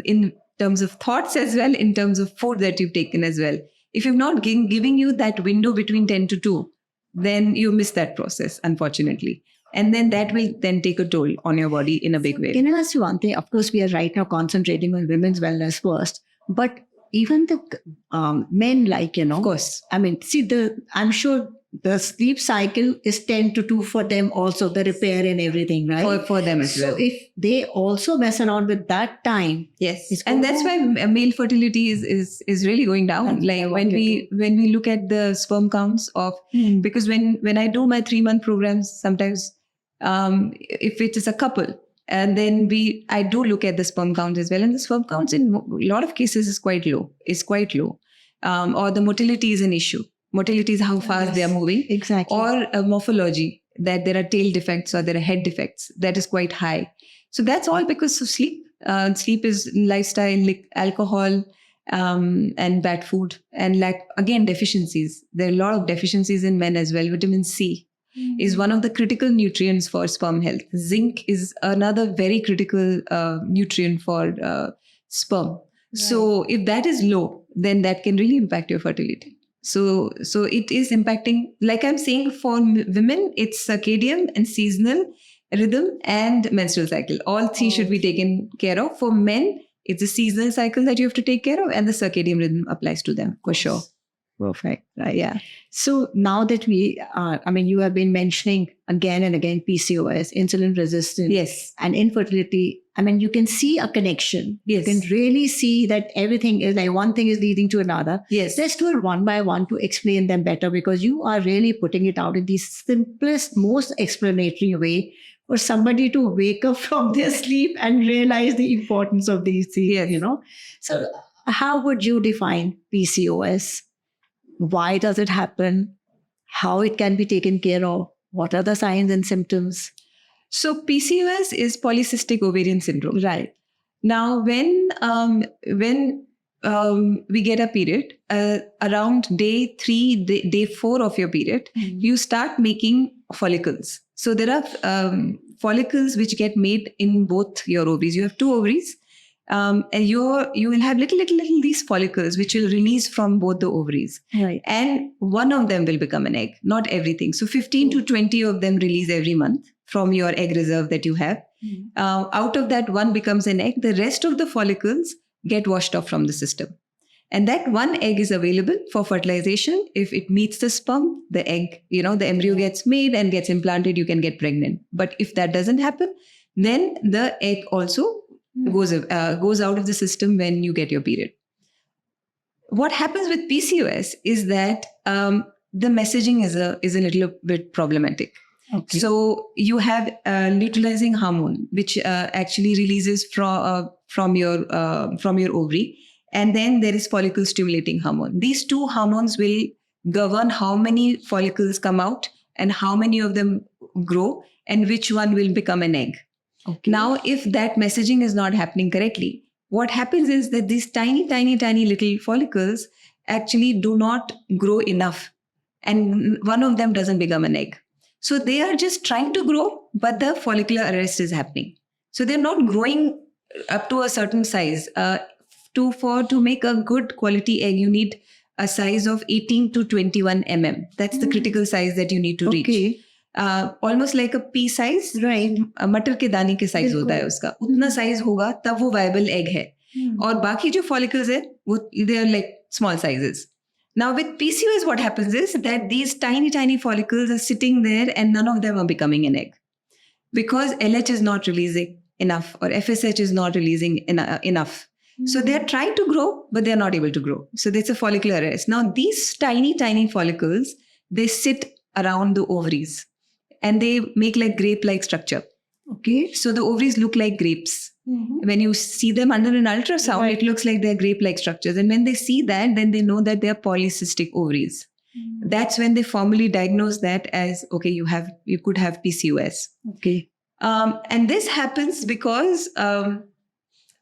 in terms of thoughts as well, in terms of food that you've taken as well. If you've not giving you that window between 10 to 2, then you miss that process, unfortunately. And then that will then take a toll on your body in a big way. Can I ask you one thing? Of course, we are right now concentrating on women's wellness first, but even the men, like, Of course. I mean, I'm sure the sleep cycle is 10 to 2 for them also, the repair and everything, right? For them as well. So if they also mess around with that time. Yes. And that's why male fertility is really going down. Like when we look at the sperm counts of, because when I do my 3-month programs, sometimes if it is a couple, and then I do look at the sperm count as well. And the sperm counts in a lot of cases is quite low. Or the motility is an issue. Motility is how fast they are moving. Exactly. Or morphology, that there are tail defects or there are head defects, that is quite high. So that's all because of sleep. Sleep is lifestyle, like alcohol, and bad food. And again, deficiencies. There are a lot of deficiencies in men as well. Vitamin C is one of the critical nutrients for sperm health. Zinc is another very critical nutrient for sperm. Right. So if that is low, then that can really impact your fertility. So it is impacting, like I'm saying, for women, it's circadian and seasonal rhythm and menstrual cycle. All three should be taken care of. For men, it's a seasonal cycle that you have to take care of, and the circadian rhythm applies to them for sure. Perfect. Right. Yeah. So now that you have been mentioning again and again PCOS, insulin resistance, yes, and infertility. I mean, you can see a connection. Yes. You can really see that everything is like one thing is leading to another. Yes. Let's do it one by one to explain them better, because you are really putting it out in the simplest, most explanatory way for somebody to wake up from their sleep and realize the importance of these things, yes. So how would you define PCOS? Why does it happen? How it can be taken care of? What are the signs and symptoms? So PCOS is polycystic ovarian syndrome. Right. Now, when we get a period, around day 3, day 4 of your period, you start making follicles. So there are follicles which get made in both your ovaries. You have 2 ovaries. And you will have little these follicles which will release from both the ovaries. Right. And one of them will become an egg, not everything. So 15 to 20 of them release every month from your egg reserve that you have. Out of that, one becomes an egg. The rest of the follicles get washed off from the system. And that one egg is available for fertilization. If it meets the sperm, the egg, the embryo gets made and gets implanted, you can get pregnant. But if that doesn't happen, then the egg also goes out of the system when you get your period. What happens with PCOS is that the messaging is a little bit problematic. Okay. So you have luteinizing hormone, which actually releases from your ovary, and then there is follicle stimulating hormone. These 2 hormones will govern how many follicles come out and how many of them grow and which one will become an egg. Okay. Now, if that messaging is not happening correctly, what happens is that these tiny little follicles actually do not grow enough, and one of them doesn't become an egg. So they are just trying to grow, but the follicular arrest is happening. So they're not growing up to a certain size. To make a good quality egg, you need a size of 18 to 21 mm. That's the critical size that you need to reach. Almost like a pea size, right? मटर के दाने के size होता है उसका, उतना size होगा तब वो वायबल एग है. और बाकी जो follicles है वो they are like small sizes. Now with PCOS, what happens is that these tiny follicles are sitting there and none of them are becoming an egg because LH is not releasing enough or FSH is not releasing enough. So they're trying to grow, but they're not able to grow. So there's a follicular arrest. Now these tiny follicles, they sit around the ovaries. and they make like grape-like structure. Okay. So the ovaries look like grapes. Mhm. When you see them under an ultrasound, Right. it looks like they're grape-like structures. And when they see that, then they know that they're polycystic ovaries. That's when they formally diagnose that as, okay, you could have PCOS. Okay. And this happens because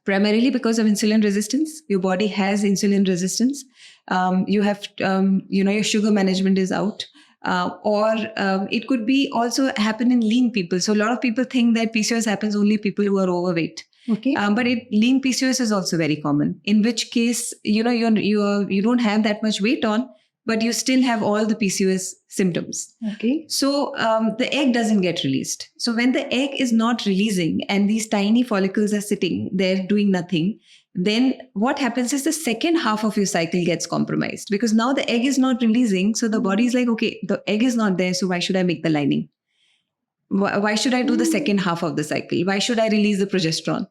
primarily because of insulin resistance. Your body has insulin resistance. You have, your sugar management is out. Or it could be also happen in lean people. So a lot of people think that PCOS happens only people who are overweight. Okay. But lean PCOS is also very common. In which case, you don't have that much weight on, but you still have all the PCOS symptoms. Okay. So the egg doesn't get released. So when the egg is not releasing and these tiny follicles are sitting there doing nothing, then what happens is the second half of your cycle gets compromised because now the egg is not releasing. So the body is like, okay, the egg is not there. So why should I make the lining? Why should I do the second half of the cycle? Why should I release the progesterone?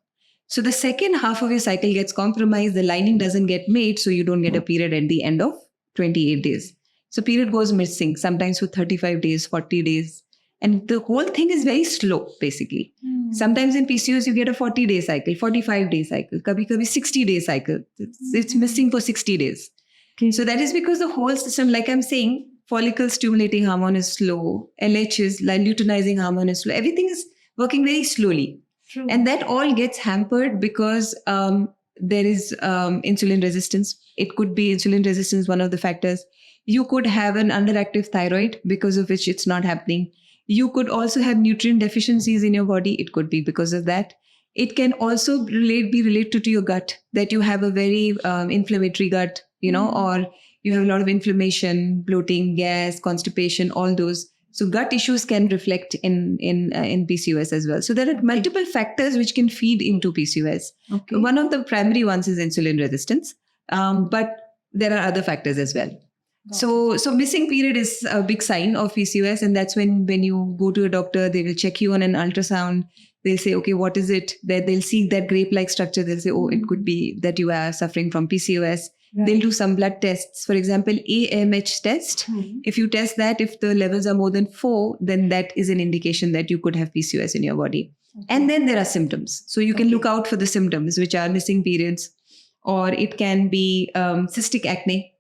So the second half of your cycle gets compromised. The lining doesn't get made. So you don't get a period at the end of 28 days. So period goes missing, sometimes for 35 days, 40 days. And the whole thing is very slow, basically. Sometimes in PCOS, you get a 40-day cycle, 45-day cycle, kabhi 60-day cycle. It's missing for 60 days. Okay. So that is because the whole system, like I'm saying, follicle stimulating hormone is slow, LH is luteinizing hormone is slow. Everything is working very slowly. True. And that all gets hampered because there is insulin resistance. It could be insulin resistance, one of the factors. You could have an underactive thyroid because of which it's not happening. You could also have nutrient deficiencies in your body. It could be because of that. It can also be related to your gut, that you have a very inflammatory gut, or you have a lot of inflammation, bloating, gas, constipation, all those. So gut issues can reflect in PCOS as well. So there are multiple factors which can feed into PCOS. Okay. One of the primary ones is insulin resistance, but there are other factors as well. So missing period is a big sign of PCOS, and that's when you go to a doctor, they will check you on an ultrasound. They'll say, okay, what is it? They'll see that grape-like structure. They'll say, oh, it could be that you are suffering from PCOS. Right. They'll do some blood tests. For example, AMH test. Mm-hmm. If you test that, if the levels are more than 4, then that is an indication that you could have PCOS in your body. Okay. And then there are symptoms. So you can look out for the symptoms, which are missing periods, or it can be cystic acne.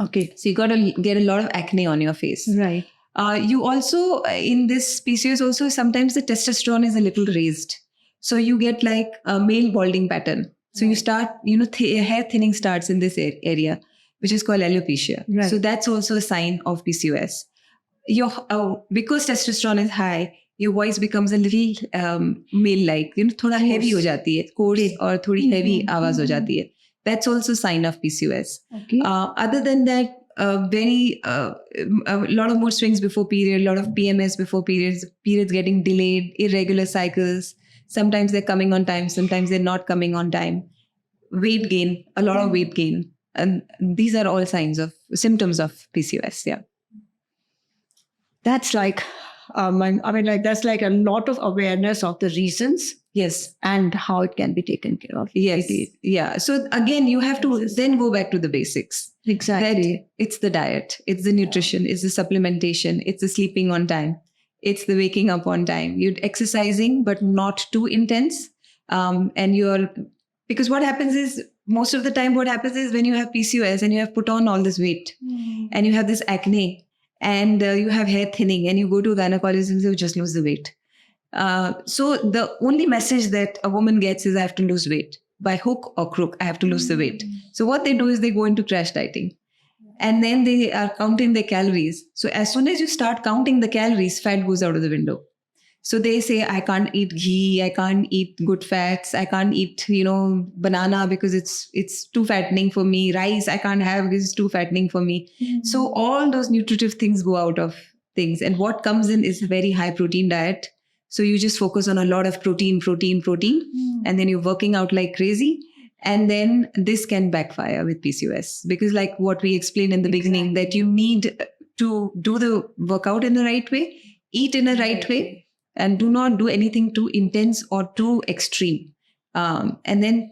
Okay. So you got to get a lot of acne on your face. Right. You also, in this PCOS also, sometimes the testosterone is a little raised. So you get like a male balding pattern. So you start, hair thinning starts in this area, which is called alopecia. Right. So that's also a sign of PCOS. Because testosterone is high, your voice becomes a little male-like, thoda heavy ho jati hai, coarse or thodi heavy आवाज हो जाती है. That's also a sign of PCOS. Okay. Other than that, a lot of mood swings before period, a lot of PMS before periods getting delayed, irregular cycles. Sometimes they're coming on time, sometimes they're not coming on time. Weight gain, a lot of weight gain. And these are all symptoms of PCOS. Yeah. That's like, that's like a lot of awareness of the reasons. Yes. And how it can be taken care of. Yes. Yeah. So again, you have to then go back to the basics. Exactly. That it's the diet, it's the nutrition, it's the supplementation, it's the sleeping on time, it's the waking up on time. You're exercising, but not too intense. Because what happens is, most of the time what happens is when you have PCOS and you have put on all this weight and you have this acne and you have hair thinning and you go to a gynecologist and say, oh, just lose the weight. So the only message that a woman gets is I have to lose weight. By hook or crook, I have to lose the weight. So what they do is they go into crash dieting. And then they are counting their calories. So as soon as you start counting the calories, fat goes out of the window. So they say, I can't eat ghee, I can't eat good fats, I can't eat, banana because it's too fattening for me. Rice, I can't have because it's too fattening for me. So all those nutritive things go out of things. And what comes in is a very high protein diet. So you just focus on a lot of protein, and then you're working out like crazy. And then this can backfire with PCOS because like what we explained in the beginning, that you need to do the workout in the right way, eat in the right way, and do not do anything too intense or too extreme. And then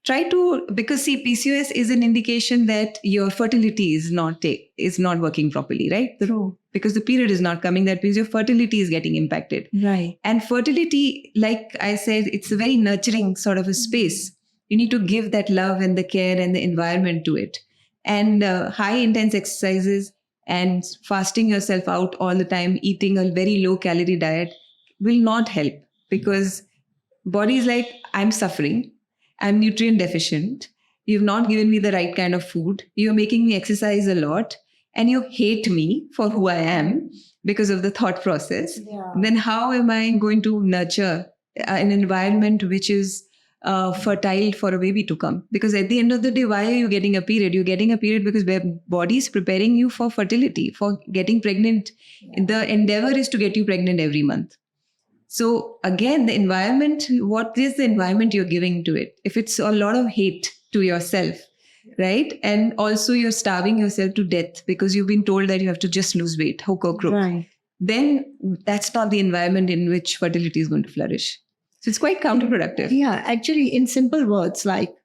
try to, because see, PCOS is an indication that your fertility is not working properly, right? True. Because the period is not coming, that means your fertility is getting impacted. Right. And fertility, like I said, it's a very nurturing sort of a space. You need to give that love and the care and the environment to it. And high intense exercises and fasting yourself out all the time, eating a very low calorie diet will not help, because body is like, I'm suffering, I'm nutrient deficient, you've not given me the right kind of food, you're making me exercise a lot, and you hate me for who I am because of the thought process. Yeah. Then how am I going to nurture an environment which is fertile for a baby to come? Because at the end of the day, why are you getting a period? You're getting a period because the body is preparing you for fertility, for getting pregnant. Yeah. The endeavor is to get you pregnant every month. So again, the environment, what is the environment you're giving to it? If it's a lot of hate to yourself, right? And also you're starving yourself to death because you've been told that you have to just lose weight, hook or crook. Right. Then that's not the environment in which fertility is going to flourish. So it's quite counterproductive. Yeah, actually, in simple words, like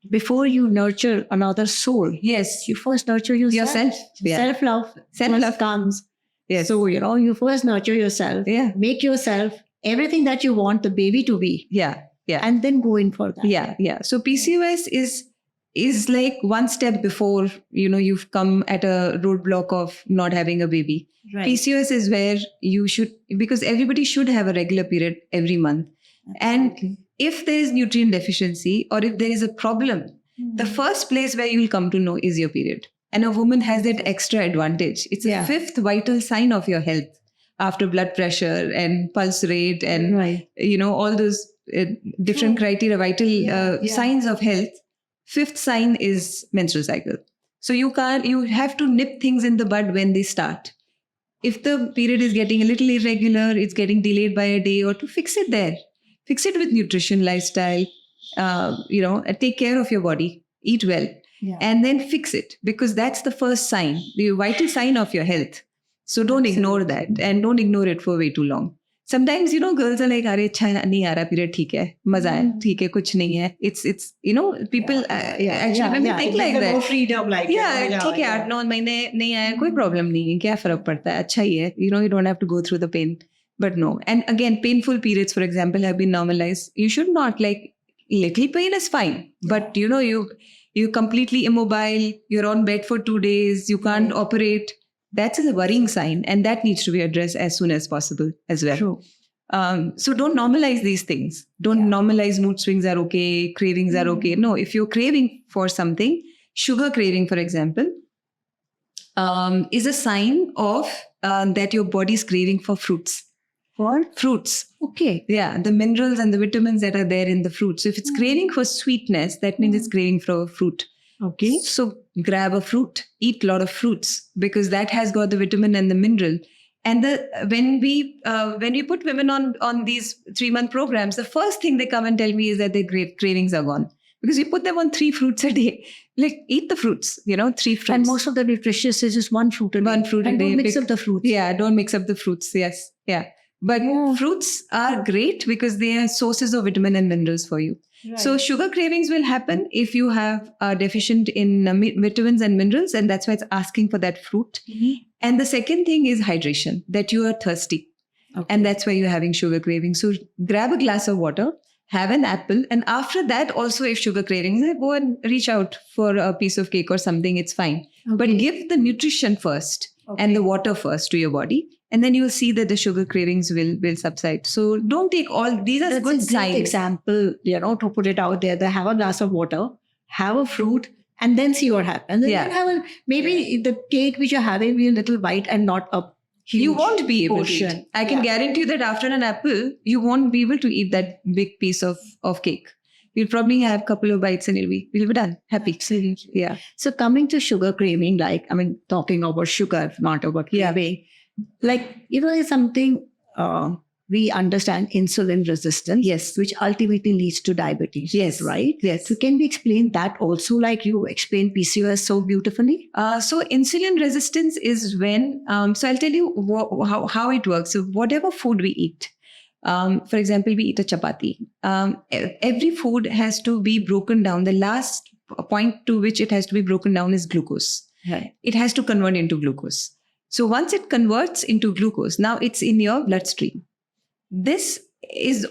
before you nurture another soul, Yes. you first nurture yourself. Yeah. Self-love. Self-love Comes. Yes. So, you first nurture yourself. Yeah. Make yourself everything that you want the baby to be. Yeah. Yeah. And then go in for that. Yeah. Yeah. So PCOS is like one step before, you've come at a roadblock of not having a baby. Right. PCOS is where you should, because everybody should have a regular period every month. Absolutely. And if there is nutrient deficiency or if there is a problem, the first place where you will come to know is your period. And a woman has that extra advantage. It's a fifth vital sign of your health after blood pressure and pulse rate and, Right. all those different criteria, vital signs of health. Fifth sign is menstrual cycle. So you have to nip things in the bud when they start. If the period is getting a little irregular, it's getting delayed by a day or two, fix it there. Fix it with nutrition, lifestyle, take care of your body, eat well. Yeah. And then fix it, because that's the first sign, the vital sign of your health. So don't ignore that, and don't ignore it for way too long. Sometimes, girls are like, "Arey, acha nahi aa raha period, theek hai, maza hai, theek hai, kuch nahi hai." It's people actually when they think like that. No freedom, like ठीक है 8-9 महीने नहीं आया, कोई problem नहीं है, क्या फर्क पड़ता है, अच्छा ही है, you don't have to go through the pain. But no, and again, painful periods, for example, have been normalized. You should not, like, little pain is fine, but you're completely immobile, you're on bed for 2 days, you can't operate. That's a worrying sign, and that needs to be addressed as soon as possible as well. True. So don't normalize these things. Don't normalize mood swings are okay, cravings are okay. No, if you're craving for something, sugar craving, for example, is a sign of that your body is craving for fruits. For Fruits. okay. Yeah, the minerals and the vitamins that are there in the fruit. So if it's craving for sweetness, that means it's craving for fruit. Okay. So grab a fruit, eat a lot of fruits, because that has got the vitamin and the mineral. And when we put women on these 3-month programs, the first thing they come and tell me is that their cravings are gone, because we put them on 3 fruits a day. Like, eat the fruits, 3 fruits. And most of the nutritionists is just one fruit a day. One fruit a and day. Don't mix up the fruits. Yeah, don't mix up the fruits. Yes, yeah. But fruits are great because they are sources of vitamin and minerals for you. Right. So sugar cravings will happen if you have deficient in vitamins and minerals, and that's why it's asking for that fruit. Mm-hmm. And the second thing is hydration, that you are thirsty. Okay. And that's why you're having sugar cravings. So grab a glass of water, have an apple, and after that also, if sugar cravings, go and reach out for a piece of cake or something, it's fine. Okay. But give the nutrition first and the water first to your body. And then you'll see that the sugar cravings will subside. So don't take all, these are That's good a great signs. example, to put it out there. They have a glass of water, have a fruit, and then see what happens. And then have maybe the cake which you're having be a little bite and not a huge You won't be able portion. to eat. I can guarantee you that after an apple, you won't be able to eat that big piece of cake. You'll probably have a couple of bites and you'll be done. Happy. Absolutely. Yeah. So coming to sugar craving, talking about sugar, not about craving, is something we understand, insulin resistance, Yes. which ultimately leads to diabetes. Yes. Right? Yes. So can we explain that also, like you explained PCOS so beautifully? So insulin resistance is when, so I'll tell you how it works. So whatever food we eat, For example, we eat a chapati. Every food has to be broken down. The last point to which it has to be broken down is glucose. Right. It has to convert into glucose. So once it converts into glucose, now it's in your bloodstream. This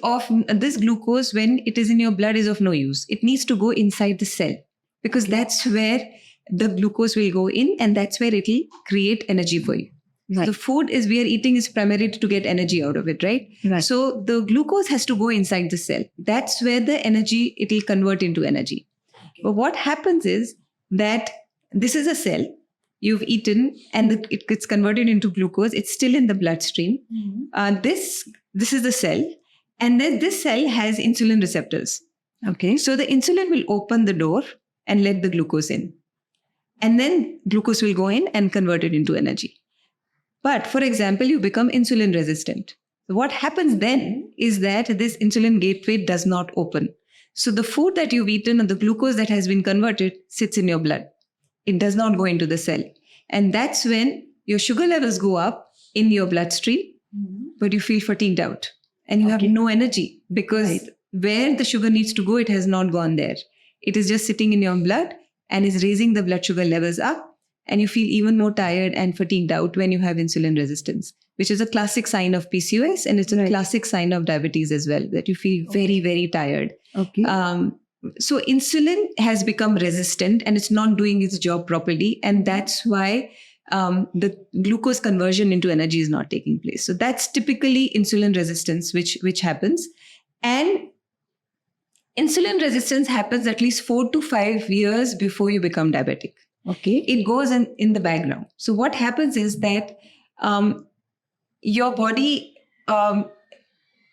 glucose, when it is in your blood, is of no use. It needs to go inside the cell, because that's where the glucose will go in, and that's where it will create energy for you. Right. The food we are eating is primarily to get energy out of it, right? Right. So the glucose has to go inside the cell. That's where the energy, it will convert into energy. Okay. But what happens is that this is a cell you've eaten, and it gets converted into glucose. It's still in the bloodstream. Mm-hmm. This is the cell, and then this cell has insulin receptors. Okay. So the insulin will open the door and let the glucose in. And then glucose will go in and convert it into energy. But for example, you become insulin resistant. So what happens then is that this insulin gateway does not open. So the food that you've eaten and the glucose that has been converted sits in your blood. It does not go into the cell. And that's when your sugar levels go up in your bloodstream, but you feel fatigued out and you have no energy, because where the sugar needs to go, it has not gone there. It is just sitting in your blood and is raising the blood sugar levels up. And you feel even more tired and fatigued out when you have insulin resistance, which is a classic sign of PCOS. And it's a classic sign of diabetes as well, that you feel very, very tired. Okay. So insulin has become resistant and it's not doing its job properly. And that's why the glucose conversion into energy is not taking place. So that's typically insulin resistance, which happens. And insulin resistance happens at least 4 to 5 years before you become diabetic. Okay. It goes in the background. So what happens is that your body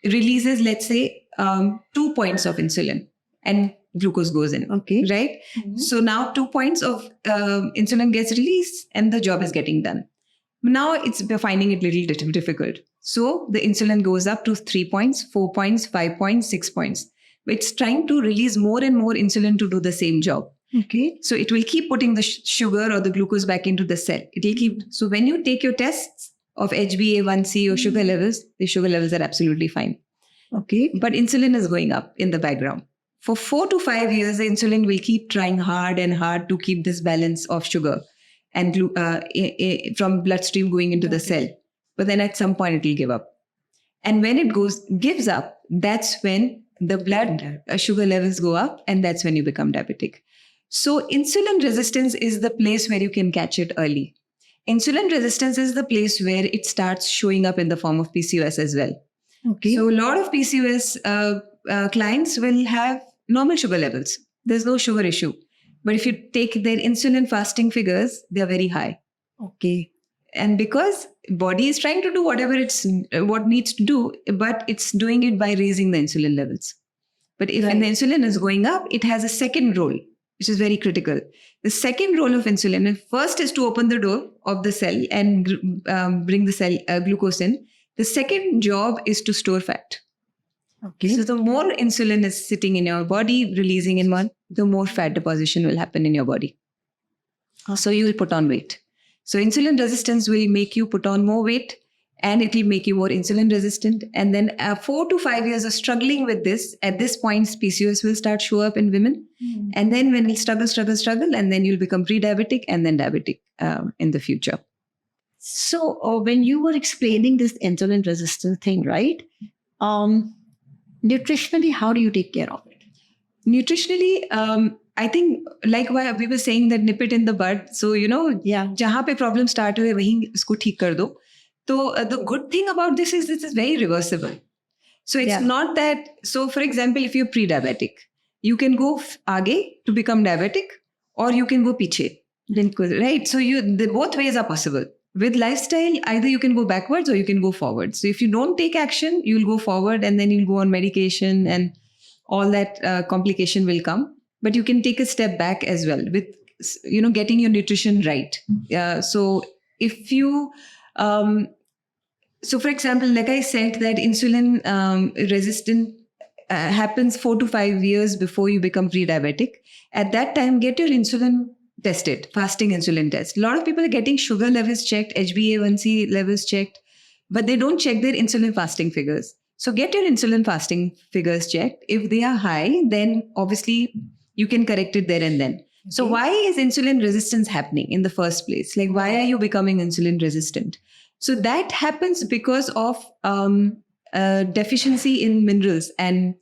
releases, let's say, 2 points of insulin and glucose goes in. Okay. Right? Mm-hmm. So now 2 points of insulin gets released and the job is getting done. Now we're finding it a little difficult. So the insulin goes up to 3 points, 4 points, 5 points, 6 points. It's trying to release more and more insulin to do the same job. Okay. So it will keep putting the sugar or the glucose back into the cell. It will keep. So when you take your tests of HbA1c or sugar levels, the sugar levels are absolutely fine. Okay. But insulin is going up in the background. For 4 to 5 years, the insulin will keep trying hard and hard to keep this balance of sugar and from bloodstream going into the cell. But then at some point it will give up. And when it gives up, that's when the blood sugar levels go up, and that's when you become diabetic. So insulin resistance is the place where you can catch it early. Insulin resistance is the place where it starts showing up in the form of PCOS as well. Okay. So a lot of PCOS clients will have normal sugar levels. There's no sugar issue. But if you take their insulin fasting figures, they're very high. Okay. And because body is trying to do what needs to do, but it's doing it by raising the insulin levels. But if when the insulin is going up, it has a second role, which is very critical. The second role of insulin, first is to open the door of the cell and bring the cell glucose in. The second job is to store fat. Okay. So the more insulin is sitting in your body, releasing in one, the more fat deposition will happen in your body. So you will put on weight. So insulin resistance will make you put on more weight, and it will make you more insulin resistant. And then 4 to 5 years of struggling with this, at this point, PCOS will start show up in women. And then when you'll struggle, and then you'll become pre-diabetic and then diabetic in the future. So when you were explaining this insulin resistance thing, right? Nutritionally, how do you take care of it? Nutritionally, I think like why we were saying that nip it in the bud. So, jahan pe problem start hue, wahi isko theek kar do. So the good thing about this is very reversible. So it's not that, so for example, if you're pre-diabetic, you can go aage to become diabetic, or you can go piche. Right? So both ways are possible. With lifestyle, either you can go backwards or you can go forward. So if you don't take action, you'll go forward and then you'll go on medication and all that complication will come. But you can take a step back as well with, getting your nutrition right. So if you, so for example, like I said, that insulin resistant happens 4 to 5 years before you become pre-diabetic. At that time, get your insulin tested, fasting insulin test. A lot of people are getting sugar levels checked, HbA1c levels checked, but they don't check their insulin fasting figures. So get your insulin fasting figures checked. If they are high, then obviously you can correct it there and then. So Okay. why is insulin resistance happening in the first place? Like, why are you becoming insulin resistant? So that happens because of deficiency in minerals and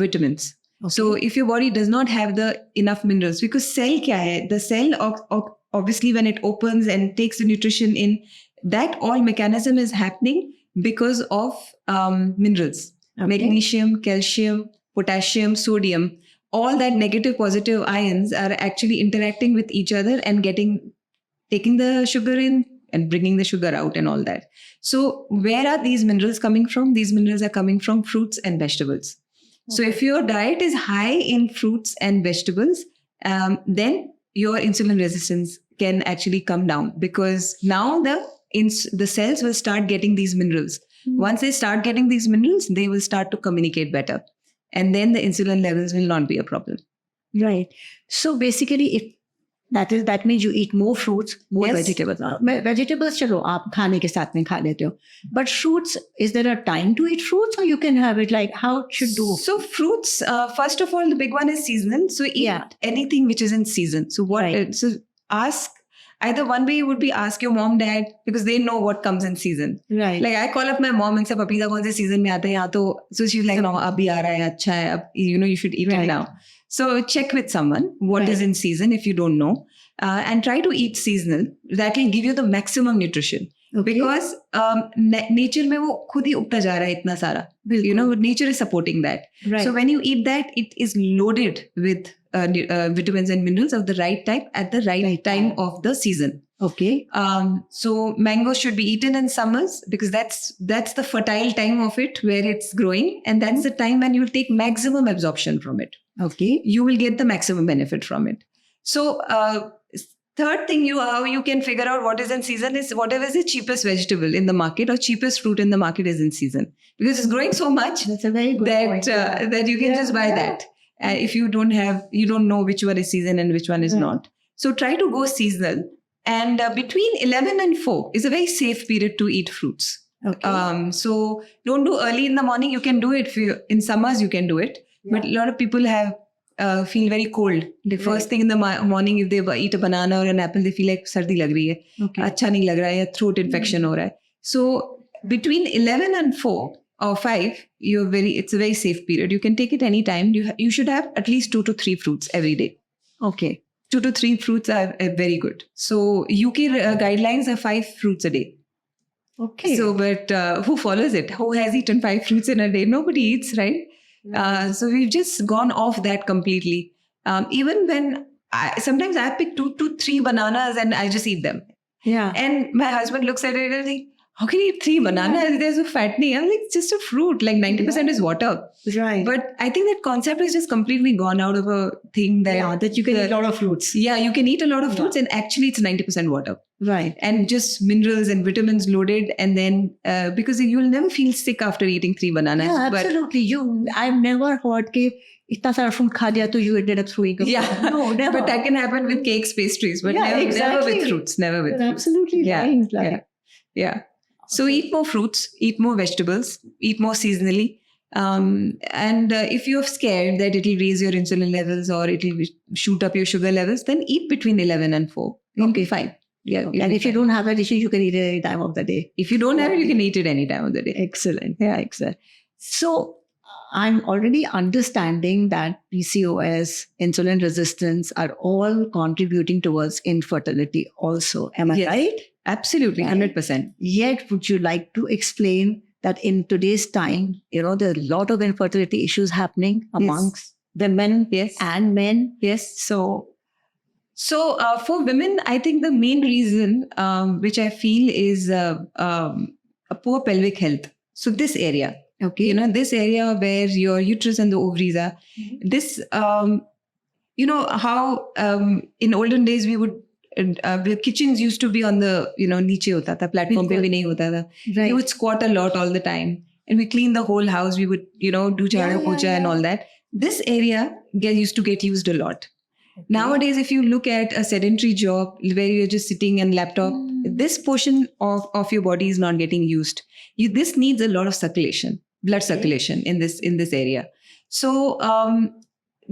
vitamins. Okay. So if your body does not have the enough minerals, because cell kya hai? The cell obviously when it opens and takes the nutrition in, that all mechanism is happening because of minerals, Okay. magnesium, calcium, potassium, sodium. All that negative positive ions are actually interacting with each other and taking the sugar in and bringing the sugar out and all that. So where are these minerals coming from? These minerals are coming from fruits and vegetables. So if your diet is high in fruits and vegetables, then your insulin resistance can actually come down, because now the cells will start getting these minerals. Once they start getting these minerals, they will start to communicate better. And then the insulin levels will not be a problem. Right. So basically, if that means you eat more fruits, more Yes. vegetables. Vegetables, chalo, aap khane ke saath mein kha lete ho. But fruits, is there a time to eat fruits, or you can have it like how it should do? So fruits, first of all, the big one is seasonal. So eat Yeah. anything which is in season. So Right. so ask, either one way would be ask your mom, dad, because they know what comes in season. Right. Like I call up my mom and say, "Papita, kaun se season mein aata hai yahan to?" So she's like, "No, abhi aa raha hai, acha hai, you should eat Right. it now." So check with someone what Right. is in season if you don't know, and try to eat seasonal. That will give you the maximum nutrition. Okay. Because nature में वो खुद ही उगता जा रहा है इतना सारा. Nature is supporting that. Right. So when you eat that, it is loaded with vitamins and minerals of the right type at the right time of the season. Okay. So mangoes should be eaten in summers, because that's the fertile time of it where it's growing, and that's the time when you'll take maximum absorption from it. Okay. You will get the maximum benefit from it. So third thing how you can figure out what is in season is whatever is the cheapest vegetable in the market or cheapest fruit in the market is in season, because it's growing so much That's a very good point. that you can just buy that. If you don't know which one is season and which one is not. So try to go seasonal. And between 11 and 4 is a very safe period to eat fruits. Okay. So don't do early in the morning. You can do it in summers. You can do it, but a lot of people feel very cold. The first thing in the morning, if they eat a banana or an apple, they feel like sardi lag rahi hai. Okay. Acha nahi lag raha hai, throat infection ho raha hai. So between 11 and 4 or 5, it's a very safe period. You can take it anytime. You should have at least 2 to 3 fruits every day. Okay. 2 to 3 fruits are very good. So UK guidelines are 5 fruits a day. Okay. So, but who follows it? Who has eaten 5 fruits in a day? Nobody eats, right? So we've just gone off that completely. Even when sometimes I pick 2 to 3 bananas and I just eat them. Yeah. And my husband looks at it and like, how can you eat 3 bananas? There's no fattening. I'm like, it's just a fruit. Like 90% is water. Right. But I think that concept is just completely gone out of a thing that you can eat a lot of fruits. Yeah, you can eat a lot of fruits, and actually it's 90% water. Right. And just minerals and vitamins loaded, and then because you'll never feel sick after eating 3 bananas. Yeah, absolutely. I've never heard that itna sara fruit kha liya to you ended up throwing up. Yeah, no, never. But that can happen with cakes, pastries, but never with fruits. Never with fruits. Absolutely right. Yeah. So eat more fruits, eat more vegetables, eat more seasonally. And if you're scared that it'll raise your insulin levels or it'll shoot up your sugar levels, then eat between 11 and 4. Okay, fine. Yeah. Okay. And if you don't have that issue, you can eat it any time of the day. If you don't have it, you can eat it any time of the day. Excellent. Yeah, excellent. So I'm already understanding that PCOS, insulin resistance are all contributing towards infertility also. Am I right? Absolutely, 100%. Yet, would you like to explain that in today's time, there are a lot of infertility issues happening amongst women and men? Yes. So for women, I think the main reason, which I feel is a poor pelvic health. So this area, this area where your uterus and the ovaries are, this, how in olden days we would, the kitchens used to be on the, niche hota tha, platform pe bhi nahi hota tha. Right. We would squat a lot all the time, and we clean the whole house. We would, do jhada pocha and all that. This area used to get used a lot. Okay. Nowadays, if you look at a sedentary job where you're just sitting on laptop, this portion of your body is not getting used. This needs a lot of circulation. blood circulation in this area. So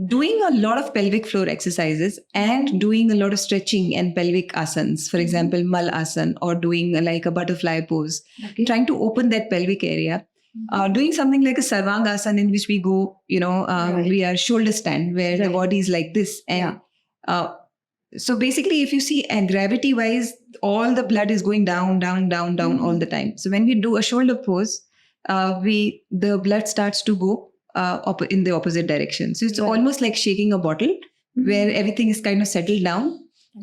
doing a lot of pelvic floor exercises and doing a lot of stretching and pelvic asanas, for example, mal asan, or doing like a butterfly pose, trying to open that pelvic area. Doing something like a sarvang asana, in which we go, we are shoulder stand, where the body is like this. And so basically, if you see gravity wise, all the blood is going down, down, down, down all the time. So when we do a shoulder pose, the blood starts to go in the opposite direction. So it's almost like shaking a bottle, where everything is kind of settled down.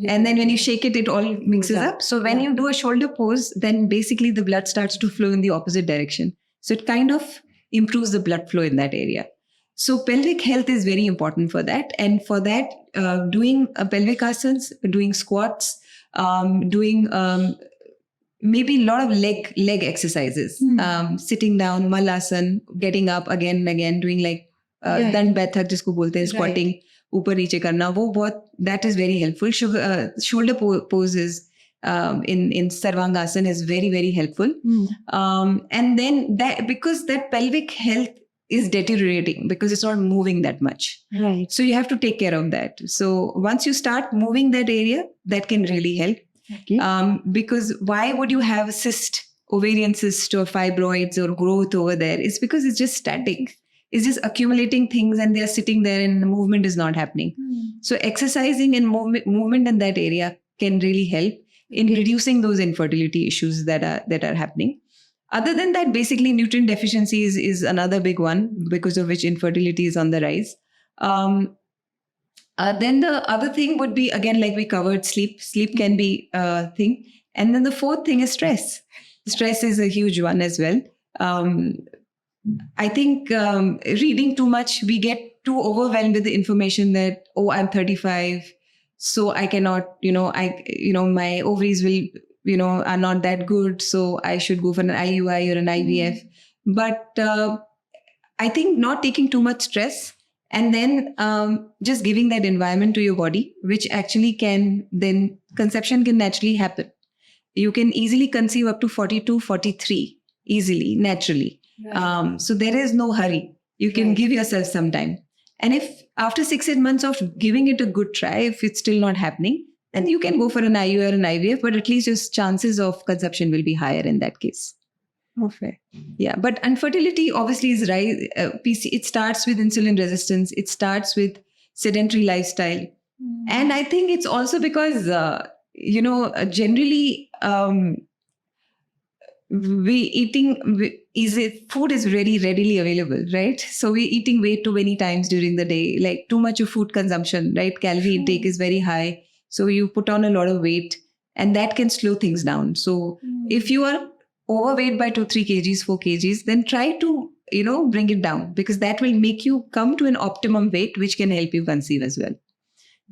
And then when you shake it, it all mixes up. So when you do a shoulder pose, then basically the blood starts to flow in the opposite direction. So it kind of improves the blood flow in that area. So pelvic health is very important for that. And for that, doing pelvic asanas, doing squats, doing maybe a lot of leg exercises, sitting down, malasan, getting up again and again, doing like dand baithak jisko bolte hain, squatting, upar niche karna, that is very helpful. Shoulder poses in Sarvangasana is very, very helpful. And then because that pelvic health is deteriorating because it's not moving that much. Right. So you have to take care of that. So once you start moving that area, that can really help. Okay. Because why would you have a cyst, ovarian cyst or fibroids or growth over there? It's because it's just static. It's just accumulating things and they're sitting there and the movement is not happening. So exercising and movement in that area can really help in reducing those infertility issues that are happening. Other than that, basically nutrient deficiency is another big one, because of which infertility is on the rise. Then the other thing would be, again, like we covered, sleep. Sleep can be a thing. And then the fourth thing is stress. Stress is a huge one as well. I think reading too much, we get too overwhelmed with the information that, I'm 35, so I cannot, my ovaries will, are not that good, so I should go for an IUI or an IVF. But I think not taking too much stress and then just giving that environment to your body, which actually conception can naturally happen. You can easily conceive up to 42, 43, easily, naturally. Right. So there is no hurry. You can give yourself some time. And if after 6-8 months of giving it a good try, if it's still not happening, then you can go for an IUI or an IVF, but at least your chances of conception will be higher in that case. Okay. Yeah, but infertility obviously is rise. It starts with insulin resistance. It starts with sedentary lifestyle. And I think it's also because, generally, food is very readily available, right? So we're eating way too many times during the day, like too much of food consumption, right? Calorie intake is very high. So you put on a lot of weight and that can slow things down. So if you are overweight by 2-3 kgs, 4 kgs, then try to, bring it down, because that will make you come to an optimum weight, which can help you conceive as well.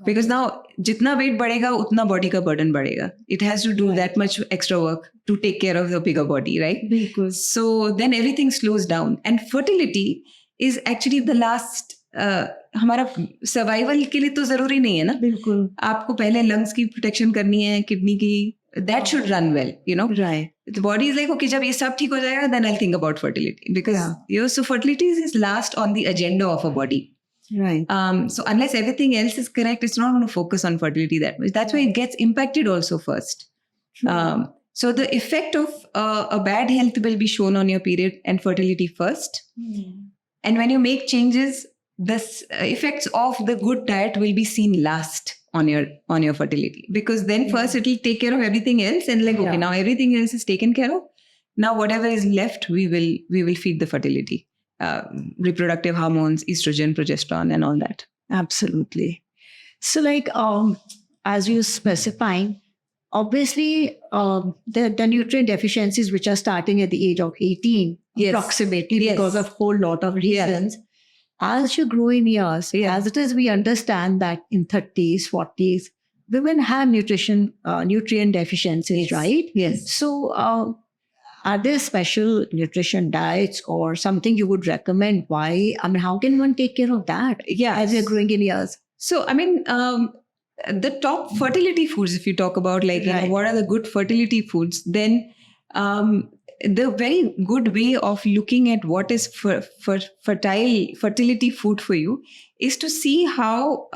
Because now, jitna weight badega, utna body ka burden badega. It has to do that much extra work to take care of the bigger body, right? Because so then everything slows down. And fertility is actually the last, हमारा survival के लिए तो जरूरी नहीं है ना. बिल्कुल. आपको पहले लंग्स की प्रोटेक्शन करनी है, किडनी की. That should run well, Right. The body is like, okay, जब ये सब ठीक हो जाएगा, then I'll think about fertility. Because, so fertility is last on the agenda of a body. Right. So unless everything else is correct, it's not going to focus on fertility that much. That's why it gets impacted also first. So the effect of a bad health will be shown on your period and fertility first. And when you make changes, the effects of the good diet will be seen last on your fertility. Because then first it will take care of everything else, and okay, now everything else is taken care of. Now whatever is left, we will feed the fertility. Reproductive hormones, estrogen, progesterone, and all that. Absolutely. So as you specifying, obviously the nutrient deficiencies which are starting at the age of 18, approximately, because of a whole lot of reasons. As you grow in years, as it is, we understand that in 30s, 40s, women have nutrient deficiencies, right? Yes. So are there special nutrition diets or something you would recommend? Why? I mean, how can one take care of that as we're growing in years? So, I mean, the top fertility foods, if you talk about what are the good fertility foods, then the very good way of looking at what is fertility food for you is to see how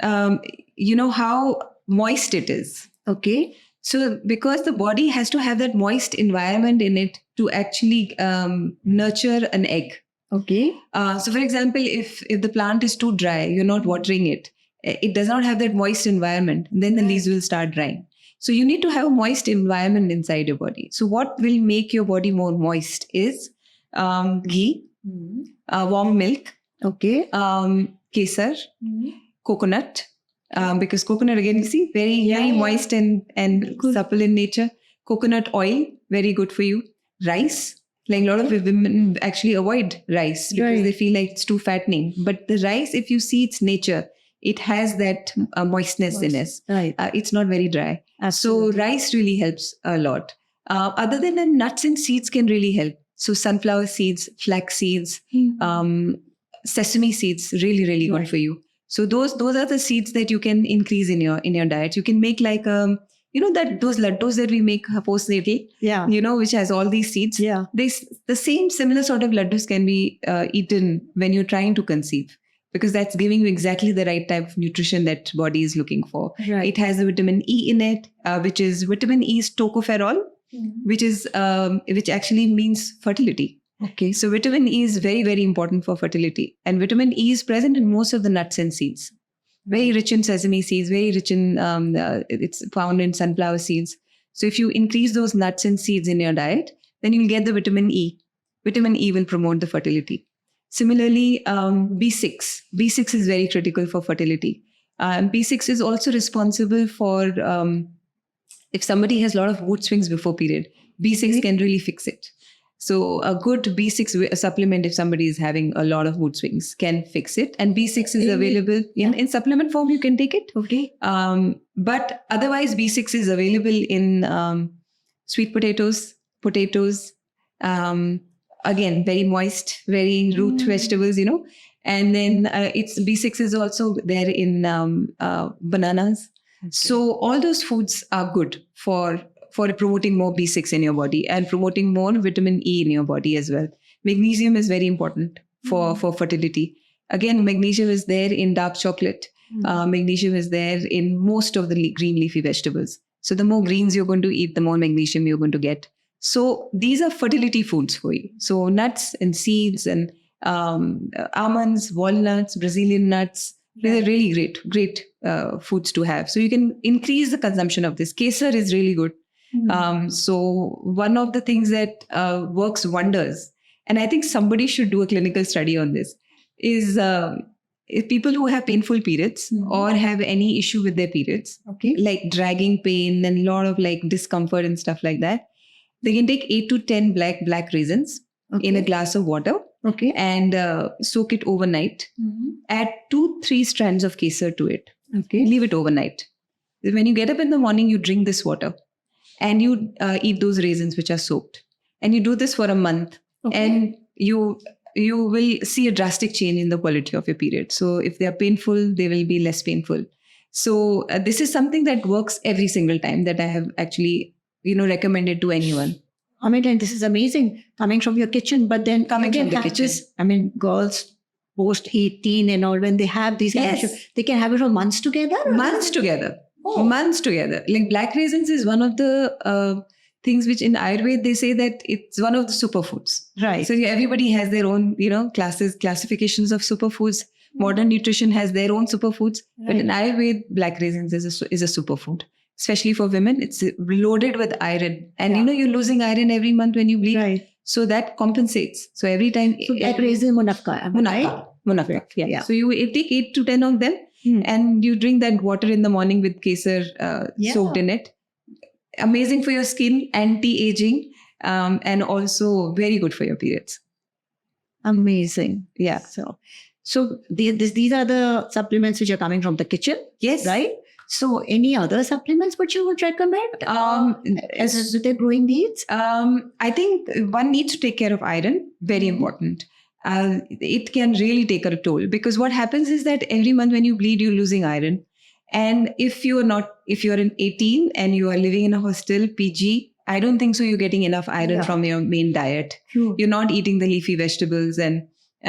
how moist it is. Okay. So because the body has to have that moist environment in it to actually nurture an egg. Okay. So for example, if the plant is too dry, you're not watering it, it does not have that moist environment, then the leaves will start drying. So you need to have a moist environment inside your body. So what will make your body more moist is ghee, warm milk, Okay. kesar, coconut, because coconut, again, you see, very moist and supple in nature. Coconut oil, very good for you. Rice, like a lot of women actually avoid rice because they feel like it's too fattening. But the rice, if you see its nature, it has that moistness in it. Right. It's not very dry. Absolutely. So rice really helps a lot. Other than that, nuts and seeds can really help. So sunflower seeds, flax seeds, sesame seeds, really good for you. So those are the seeds that you can increase in your diet. You can make like those laddus that we make postnatal, which has all these seeds. Yeah. The same similar sort of laddus can be eaten when you're trying to conceive, because that's giving you exactly the right type of nutrition that body is looking for. Right. It has a vitamin E in it, which is vitamin E is tocopherol, which actually means fertility. Okay. So vitamin E is very, very important for fertility. And vitamin E is present in most of the nuts and seeds. Very rich in sesame seeds, very rich in, it's found in sunflower seeds. So if you increase those nuts and seeds in your diet, then you'll get the vitamin E. Vitamin E will promote the fertility. Similarly, B6. B6 is very critical for fertility. B6 is also responsible for, if somebody has a lot of mood swings before period, B6 can really fix it. So a good B6 supplement, if somebody is having a lot of mood swings, can fix it. And B6 is available in supplement form. You can take it. Okay. But otherwise, B6 is available in sweet potatoes. Again, very moist, very root vegetables, And then it's B6 is also there in bananas. Okay. So all those foods are good for promoting more B6 in your body and promoting more vitamin E in your body as well. Magnesium is very important for fertility. Again, magnesium is there in dark chocolate. Magnesium is there in most of the green leafy vegetables. So the more greens you're going to eat, the more magnesium you're going to get. So these are fertility foods for you. So nuts and seeds and almonds, walnuts, Brazilian nuts, these are really great foods to have. So you can increase the consumption of this. Kesar is really good. So one of the things that works wonders, and I think somebody should do a clinical study on this, is if people who have painful periods or have any issue with their periods, like dragging pain and a lot of like discomfort and stuff like that, they can take 8 to 10 black raisins in a glass of water and soak it overnight. Add 2-3 strands of kesar to it. Leave it overnight. When you get up in the morning, you drink this water. And you eat those raisins which are soaked. And you do this for a month. And you will see a drastic change in the quality of your period. So if they are painful, they will be less painful. So this is something that works every single time that I have actually, recommended to anyone. I mean, and this is amazing coming from your kitchen, but then coming from the kitchen. Girls post 18 and all, when they have these issues, they can have it for months together? Months together. Like black raisins is one of the things which in Ayurveda they say that it's one of the superfoods. Right. So everybody has their own, classifications of superfoods. Modern nutrition has their own superfoods. Right. But in Ayurveda, black raisins is a superfood. Especially for women, it's loaded with iron. And you're losing iron every month when you bleed. Right. So that compensates. So every time... So black raisin munakka. Munakka. Yeah. So you take 8 to 10 of them. And you drink that water in the morning with kesar soaked in it. Amazing for your skin, anti-aging, and also very good for your periods. Amazing. Yeah. So these are the supplements which are coming from the kitchen. Yes. Right? So any other supplements which you would recommend as with their growing needs? I think one needs to take care of iron. Very important. It can really take a toll, because what happens is that every month when you bleed, you're losing iron. And if you're in 18 and you are living in a hostel, PG, I don't think so. You're getting enough iron from your main diet. True. You're not eating the leafy vegetables and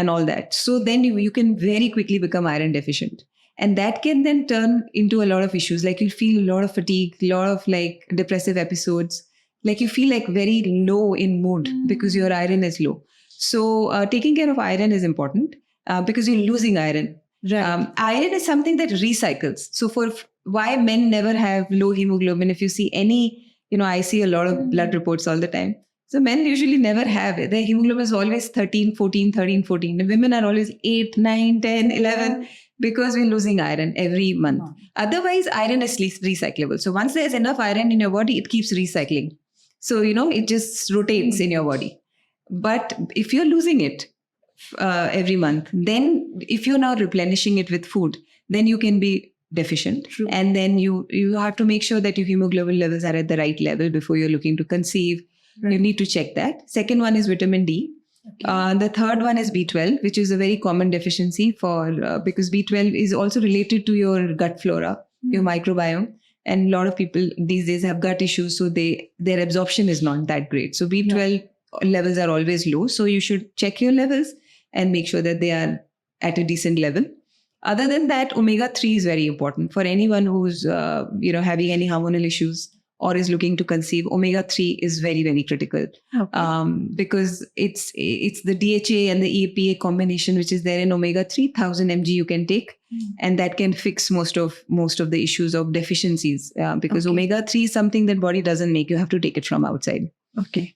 all that. So then you can very quickly become iron deficient. And that can then turn into a lot of issues. Like you'll feel a lot of fatigue, a lot of like depressive episodes. Like you feel like very low in mood because your iron is low. So taking care of iron is important because you're losing iron. Right. Iron is something that recycles. So for why men never have low hemoglobin, if you see any, I see a lot of blood reports all the time. So men usually never have it. Their hemoglobin is always 13, 14, 13, 14. The women are always 8, 9, 10, 11 because we're losing iron every month. Otherwise, iron is recyclable. So once there's enough iron in your body, it keeps recycling. So, it just rotates in your body. But if you're losing it every month, then if you're now replenishing it with food, then you can be deficient. True. And then you have to make sure that your hemoglobin levels are at the right level before you're looking to conceive. Right. You need to check that. Second one is vitamin D. Okay. The third one is B12, which is a very common deficiency because B12 is also related to your gut flora, your microbiome. And a lot of people these days have gut issues, so their absorption is not that great. So B12 levels are always low. So you should check your levels and make sure that they are at a decent level. Other than that, omega-3 is very important for anyone who's having any hormonal issues or is looking to conceive. Omega-3 is very, very critical because it's the DHA and the EPA combination which is there in omega-3. 1000 mg you can take, and that can fix most of the issues of deficiencies because omega-3 is something that body doesn't make. You have to take it from outside. Okay.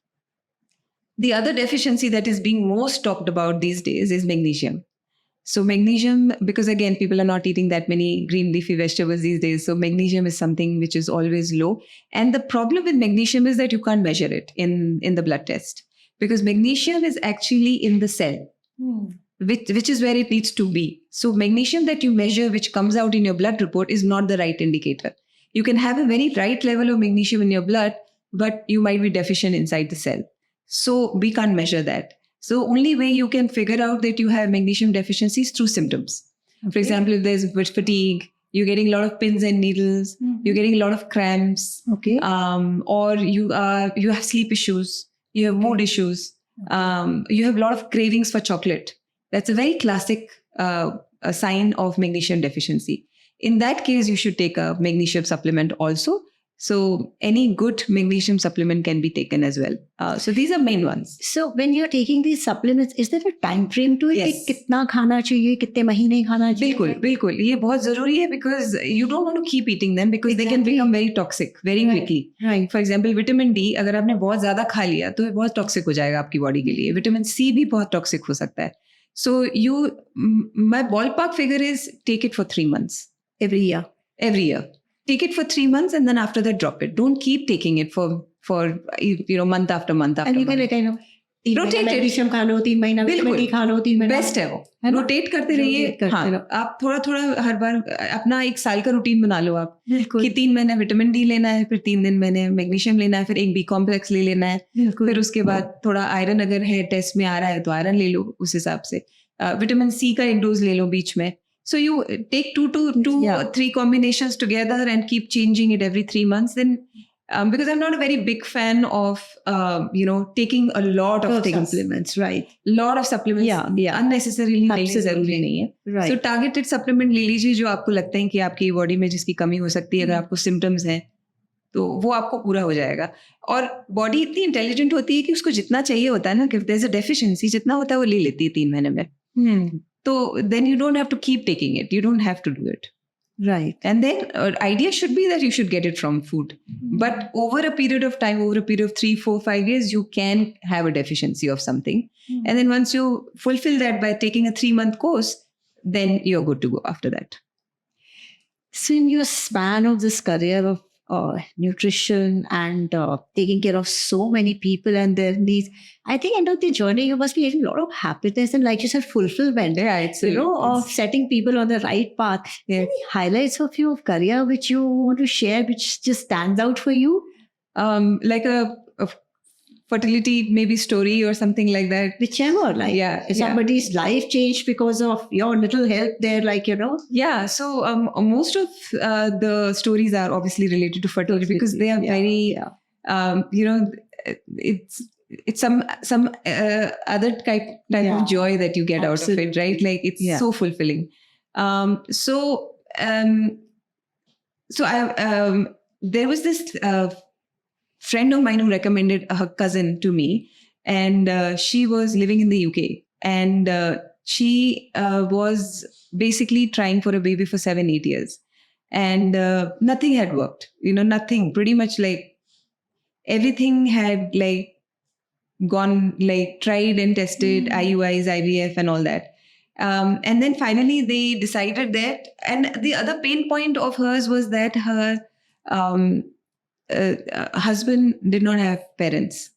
The other deficiency that is being most talked about these days is magnesium. So magnesium, because again, people are not eating that many green leafy vegetables these days. So magnesium is something which is always low. And the problem with magnesium is that you can't measure it in the blood test because magnesium is actually in the cell, which is where it needs to be. So magnesium that you measure, which comes out in your blood report, is not the right indicator. You can have a very right level of magnesium in your blood, but you might be deficient inside the cell. So we can't measure that. So only way you can figure out that you have magnesium deficiency is through symptoms. Okay. For example, if there's fatigue, you're getting a lot of pins and needles, you're getting a lot of cramps, or you have sleep issues, you have mood issues, you have a lot of cravings for chocolate. That's a very classic a sign of magnesium deficiency. In that case, you should take a magnesium supplement also. So any good magnesium supplement can be taken as well. So these are main ones. So when you're taking these supplements, is there a time frame to it? Yes. कितना खाना चाहिए, कितने महीने खाना चाहिए? बिल्कुल. ये बहुत जरूरी है because you don't want to keep eating them because they can become very toxic very quickly. Right. For example, vitamin D, अगर आपने बहुत ज़्यादा खा लिया तो ये बहुत toxic हो जाएगा आपकी body के लिए. Vitamin C भी बहुत toxic हो सकता है. So my ballpark figure is take it for 3 months. Every year. Take it for 3 months and then after that drop it. Don't keep taking it for month after month after month. And you can kind of rotate it. Magnesium खा लो 3 महीना, vitamin D खा लो 3 महीना. Best है वो. Rotate करते रहिए. हाँ, आप थोड़ा हर बार अपना 1 साल का रूटीन बना लो आप कि 3 महीने विटामिन डी लेना है, फिर 3 दिन मैंने मैग्नीशियम लेना है, फिर एक बी कॉम्प्लेक्स ले लेना है, फिर उसके बाद थोड़ा आयरन अगर है टेस्ट में आ रहा है तो आयरन ले लो उस हिसाब से. विटामिन सी का एक डोज ले लो बीच में. So you take 2 or 3 combinations together and keep changing it every 3 months. Then, because I'm not a very big fan of, taking a lot of supplements, right? Lot of supplements. Yeah. Unnecessarily नहीं से जरूरी नहीं है. Right. So targeted supplement ले लीजिए जो आपको लगता है कि आपकी बॉडी में जिसकी कमी हो सकती है. अगर आपको symptoms हैं तो वो आपको पूरा हो जाएगा. और बॉडी इतनी इंटेलिजेंट होती है कि उसको जितना चाहिए होता है ना, कि there's a deficiency, जितना होता है वो ले लेती है 3 महीने में. So then you don't have to keep taking it. You don't have to do it. Right. And then idea should be that you should get it from food. But over a period of time, over a period of 3, 4, 5 years, you can have a deficiency of something. And then once you fulfill that by taking a 3-month course, then you're good to go after that. So in your span of this career of nutrition and taking care of so many people and their needs, I think end of the journey you must be getting a lot of happiness and, like you said, fulfillment. Yeah, it's of setting people on the right path. Yeah. Any highlights of your career which you want to share, which just stands out for you? Like a fertility maybe story or something like that. Whichever, if somebody's life changed because of your little help there, Yeah, so most of the stories are obviously related to fertility because they are very It's some other type of joy that you get out of it, right? Like it's so fulfilling. So there was this friend of mine who recommended her cousin to me, and she was living in the UK, and she was basically trying for a baby for 7-8 years, and nothing had worked. Nothing. Pretty much like everything had like gone, like tried and tested, IUIs, IVF, and all that. And then finally they decided that, and the other pain point of hers was that her husband did not have parents,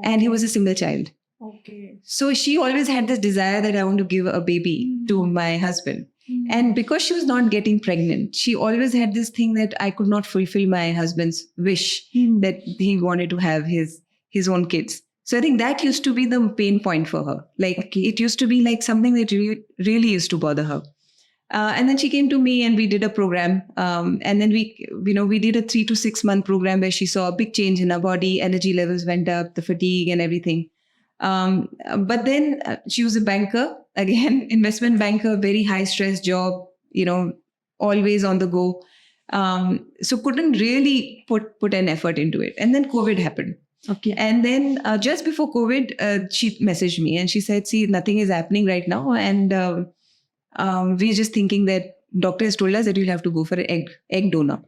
and he was a single child. Okay. So she always had this desire that I want to give a baby to my husband. And because she was not getting pregnant, she always had this thing that I could not fulfill my husband's wish that he wanted to have his own kids. So I think that used to be the pain point for her. Like it used to be like something that really used to bother her. And then she came to me and we did a program. And then we did a 3 to 6 month program where she saw a big change in her body, energy levels went up, the fatigue and everything. But then she was a banker, again, investment banker, very high stress job, always on the go. So couldn't really put an effort into it. And then COVID happened. Okay. And then just before COVID, she messaged me and she said, see, nothing is happening right now. And we're just thinking that doctor has told us that you'll have to go for an egg donor.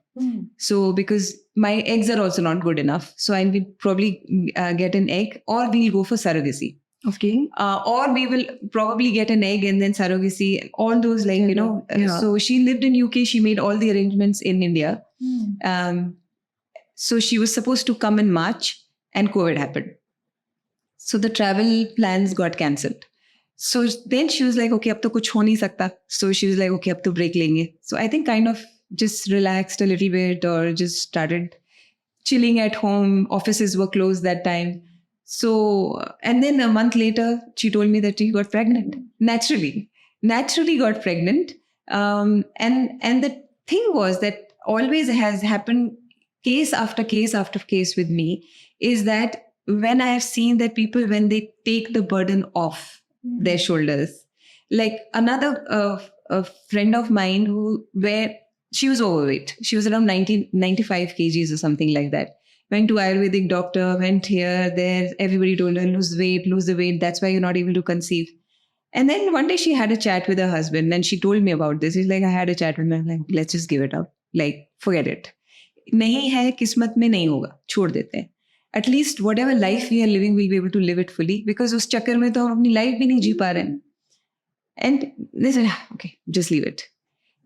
So because my eggs are also not good enough. So I will probably get an egg, or we'll go for surrogacy. Okay. Or we will probably get an egg and then surrogacy, all those So she lived in UK. She made all the arrangements in India. So she was supposed to come in March and COVID happened. So the travel plans got cancelled. So then she was like, okay, ab to kuch ho nahi sakta. So she was like, okay, ab to break lenge. So I think kind of just relaxed a little bit, or just started chilling at home. Offices were closed that time. So, and then a month later, she told me that she got pregnant. Naturally got pregnant. And the thing was that always has happened, case after case after case with me, is that when I have seen that people, when they take the burden off their shoulders, like another a friend of mine where she was overweight. She was around 95 kgs or something like that. Went to Ayurvedic doctor, went here, there. Everybody told her, lose the weight. That's why you're not able to conceive. And then one day she had a chat with her husband and she told me about this. He's like, I had a chat with him. I'm like, let's just give it up. Like, forget it. नहीं है, किस्मत में नहीं होगा, छोड़ देते हैं. At least whatever life we are living, we'll be able to live it fully, because उस चक्कर में तो हम अपनी life भी नहीं जी पा रहे हैं. And they said, okay, just leave it.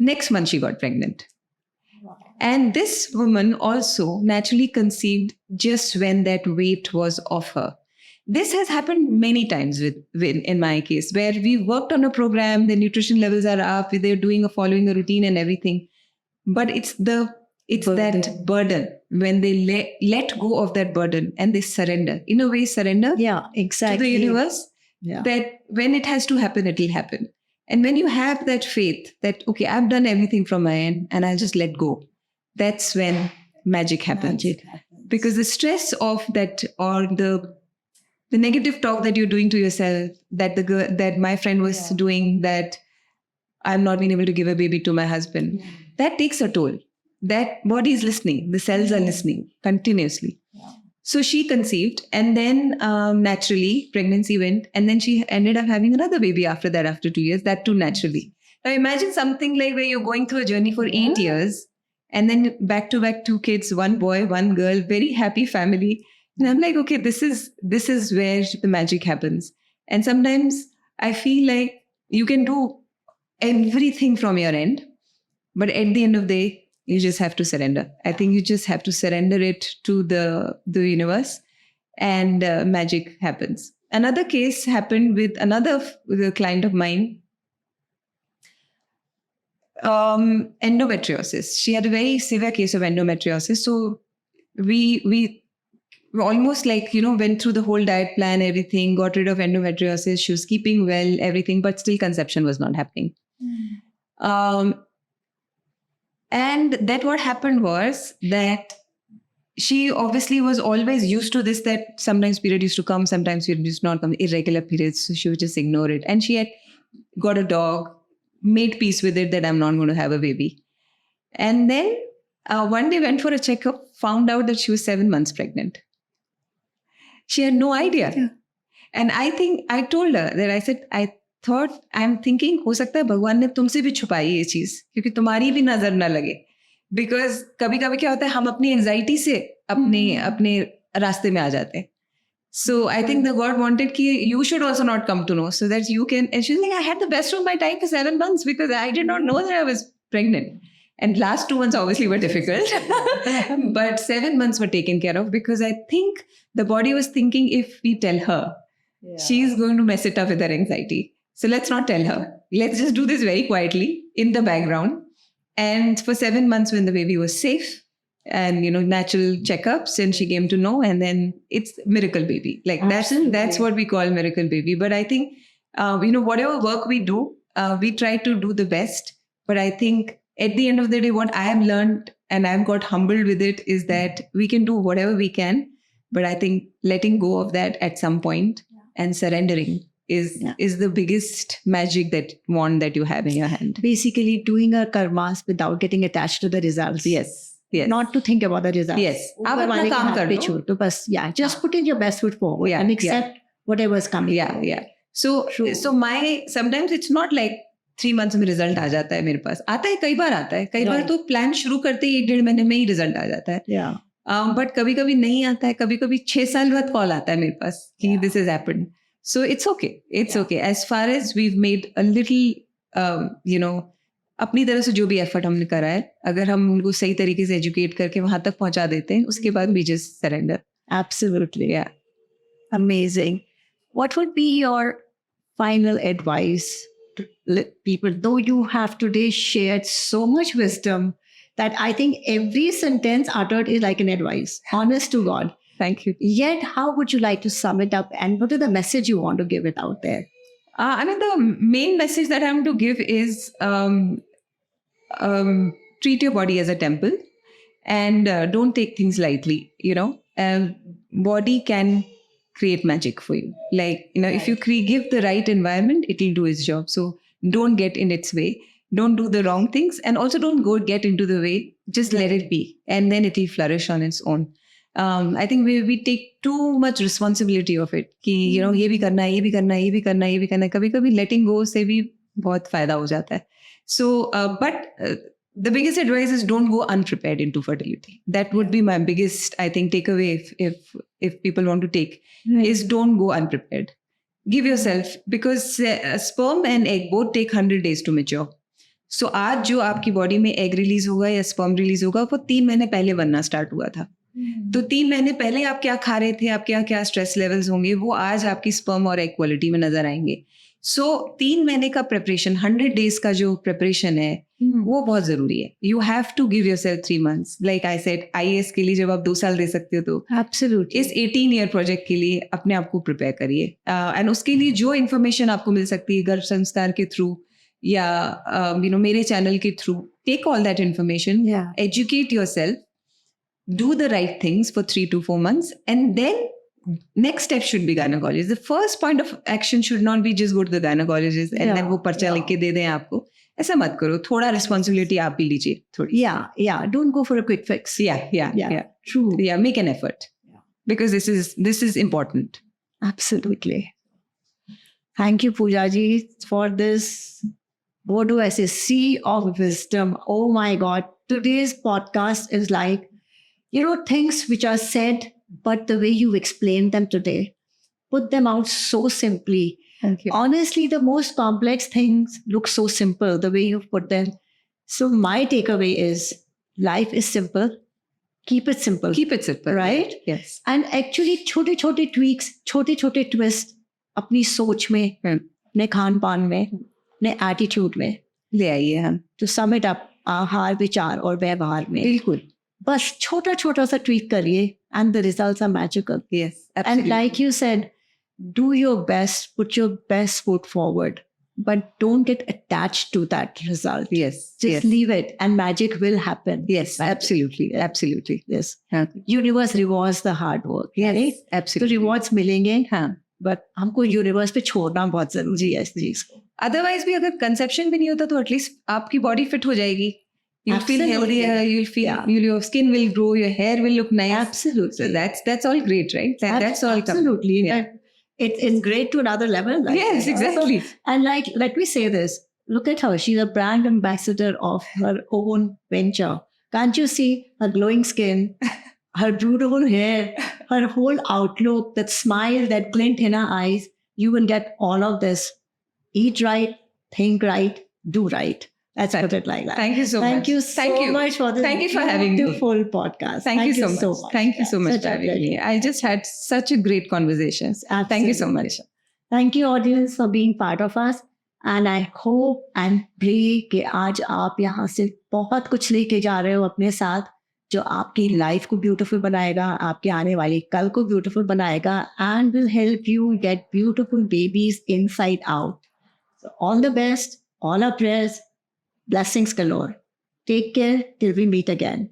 Next month she got pregnant. And this woman also naturally conceived just when that weight was off her. This has happened many times in my case, where we worked on a program, the nutrition levels are up, they're following a routine and everything. But it's that burden, when they let go of that burden and they surrender. In a way, surrender exactly. to the universe, that when it has to happen, it will happen. And when you have that faith that, okay, I've done everything from my end and I'll just let go, that's when magic happens. Because the stress of that, or the negative talk that you're doing to yourself, that my friend was doing, that I'm not being able to give a baby to my husband, that takes a toll. That body is listening. The cells are listening continuously. So she conceived, and then naturally pregnancy went, and then she ended up having another baby after that, after 2 years, that too naturally. Now imagine something like where you're going through a journey for 8 years, and then back to back 2 kids, 1 boy, 1 girl, very happy family. And I'm like, okay, this is where the magic happens. And sometimes I feel like you can do everything from your end, but at the end of the day, you just have to surrender. I think you just have to surrender it to the universe, and magic happens. Another case happened with another client of mine. Endometriosis. She had a very severe case of endometriosis. So we almost went through the whole diet plan, everything, got rid of endometriosis. She was keeping well, everything, but still conception was not happening. And that what happened was that she obviously was always used to this, that sometimes period used to come, sometimes period used to not come, irregular periods. So she would just ignore it. And she had got a dog, made peace with it that I'm not going to have a baby. And then one day went for a checkup, found out that she was 7 months pregnant. She had no idea. Yeah. And I told her that I thought, I'm thinking, हो सकता है भगवान ने तुमसे भी छुपाई ये चीज, क्योंकि तुम्हारी भी नजर ना लगे. Because कभी कभी क्या होता है, हम अपनी एंजाइटी से अपने रास्ते में आ जाते हैं. So I think the God wanted कि you should also not come to know, so that you can. And she's like, I had the best of my time for 7 months because I did not know that I was pregnant. And last 2 months obviously were difficult, but 7 months were taken care of, because I think the body was thinking, if we tell her, she's going to mess it up with her anxiety. So let's not tell her. Let's just do this very quietly in the background. And for 7 months, when the baby was safe and, natural checkups, and she came to know, and then it's miracle baby. Like that's what we call miracle baby. But I think, whatever work we do, we try to do the best. But I think at the end of the day, what I have learned, and I've got humbled with it, is that we can do whatever we can. But I think letting go of that at some point and surrendering is the biggest magic wand that you have in your hand. Basically, doing our karmas without getting attached to the results. Yes. Not to think about the results. Yes. आप अपना काम कर लो. Just put in your best foot forward and accept whatever is coming. Yeah. So sometimes it's not like 3 months में result आ जाता है मेरे पास. आता है, कई बार आता है. कई बार तो प्लान शुरू करते ही 1-1.5 महीने में ही रिजल्ट आ जाता है. बट कभी कभी नहीं आता है. कभी कभी 6 साल बाद कॉल आता है मेरे पास कि this is happened. So it's okay as far as we made a little अपनी तरह से जो भी एफर्ट हमने करा है, अगर हम उनको सही तरीके से एजुकेट करके वहां तक पहुंचा देते हैं, उसके बाद we just surrender. Absolutely. Yeah. Amazing. What would be your final advice to people, though you have today shared so much wisdom that I think every sentence uttered is like an advice, honest to God. Thank you. Yet, how would you like to sum it up, and what is the message you want to give it out there? The main message that I want to give is treat your body as a temple, and don't take things lightly. Body can create magic for you. Like, if you give the right environment, it will do its job. So don't get in its way. Don't do the wrong things, and also don't get into the way. Just let it be, and then it will flourish on its own. I think we take too much responsibility of it. कि ये भी करना है, ये भी करना है, ये भी करना है, ये भी करना है. कभी-कभी letting go से भी बहुत फायदा हो जाता है. So, but the biggest advice is don't go unprepared into fertility. That would be my biggest, I think, takeaway. If people want to take, is don't go unprepared. Give yourself, because sperm and egg both take 100 days to mature. So आज जो आपकी body में egg release होगा या sperm release होगा, वो 3 महीने पहले बनना स्टार्ट हुआ था. तो 3 महीने पहले आप क्या खा रहे थे, आप क्या स्ट्रेस लेवल्स होंगे, वो आज आपकी स्पर्म और एग क्वालिटी में नजर आएंगे. सो 3 महीने का प्रिपरेशन, 100 डेज का जो प्रिपरेशन है, वो बहुत जरूरी है. You have to give yourself 3 months. Like I said, IAS के लिए जब आप 2 साल दे सकते हो, तो एब्सोल्युटली इस 18-year प्रोजेक्ट के लिए अपने आप को प्रिपेयर करिए. एंड उसके लिए जो इन्फॉर्मेशन आपको मिल सकती है गर्भ संस्कार के थ्रू या मेरे चैनल के through, take all that information, educate yourself, do the right things for 3 to 4 months, and then next step should be gynecologist. The first point of action should not be just go to the gynecologist and then वो पर्चा लिख के दे दें आपको. ऐसा मत करो. थोड़ा responsibility आप भी लीजिए थोड़ी. Yeah. Don't go for a quick fix. Yeah. True. Yeah, make an effort. Because this is important. Absolutely. Thank you, Pooja ji, for this. What do I say? Sea of wisdom. Oh my God. Today's podcast is like, things which are said, but the way you explain them today, put them out so simply. Thank you. Honestly, the most complex things look so simple, the way you put them. So my takeaway is, life is simple. Keep it simple. Keep it simple. Right? Yes. And actually, छोटे-छोटे tweaks, छोटे-छोटे twist, अपनी सोच में, अपने खान-पान में, अपने attitude में ले आइए हम. To sum it up, आहार, विचार और व्यवहार में. बिल्कुल. बस छोटा सा ट्वीट करिए, and the results are magical. Yes, absolutely. And like you said, do your best, put your best foot forward. but don't get attached to that result. Yes. Just yes. leave it and magic will happen. Yes, absolutely. Absolutely. Yes. हाँ. Universe rewards the hard work. Yes, right? तो absolutely. rewards मिलेंगे, हाँ. but हमको universe पे छोड़ना बहुत जरूरी है इस चीज को. अदरवाइज भी अगर कंसेप्शन भी नहीं होता तो एटलीस्ट आपकी बॉडी फिट हो जाएगी. You'll feel Absolutely. healthier. You'll feel Yeah. your skin will grow. Your hair will look nice. Absolutely. So that's all great, right? That's all. Absolutely. Yeah. It's great to another level. Like, Yes, exactly. So, and like, let me say this. Look at her. She's a brand ambassador of her own venture. Can't you see her glowing skin, her beautiful hair, her whole outlook, that smile, that glint in her eyes? You will get all of this. Eat right, think right, do right. Let's put it like that. Thank you so much. Thank you so much for this. Thank you for having me. Beautiful podcast. Thank you so much. Thank you so much Such for a having pleasure. me. I just had such a great conversation. Thank you so much. Thank you, audience, for being part of us. And I hope and pray कि आज आप यहाँ से बहुत कुछ लेके जा रहे हो अपने साथ जो आपकी लाइफ को ब्यूटीफुल बनाएगा, आपके आने वाली कल को ब्यूटीफुल बनाएगा, and will help you get beautiful babies inside out. So all the best, all our prayers, blessings galore. Take care till we meet again.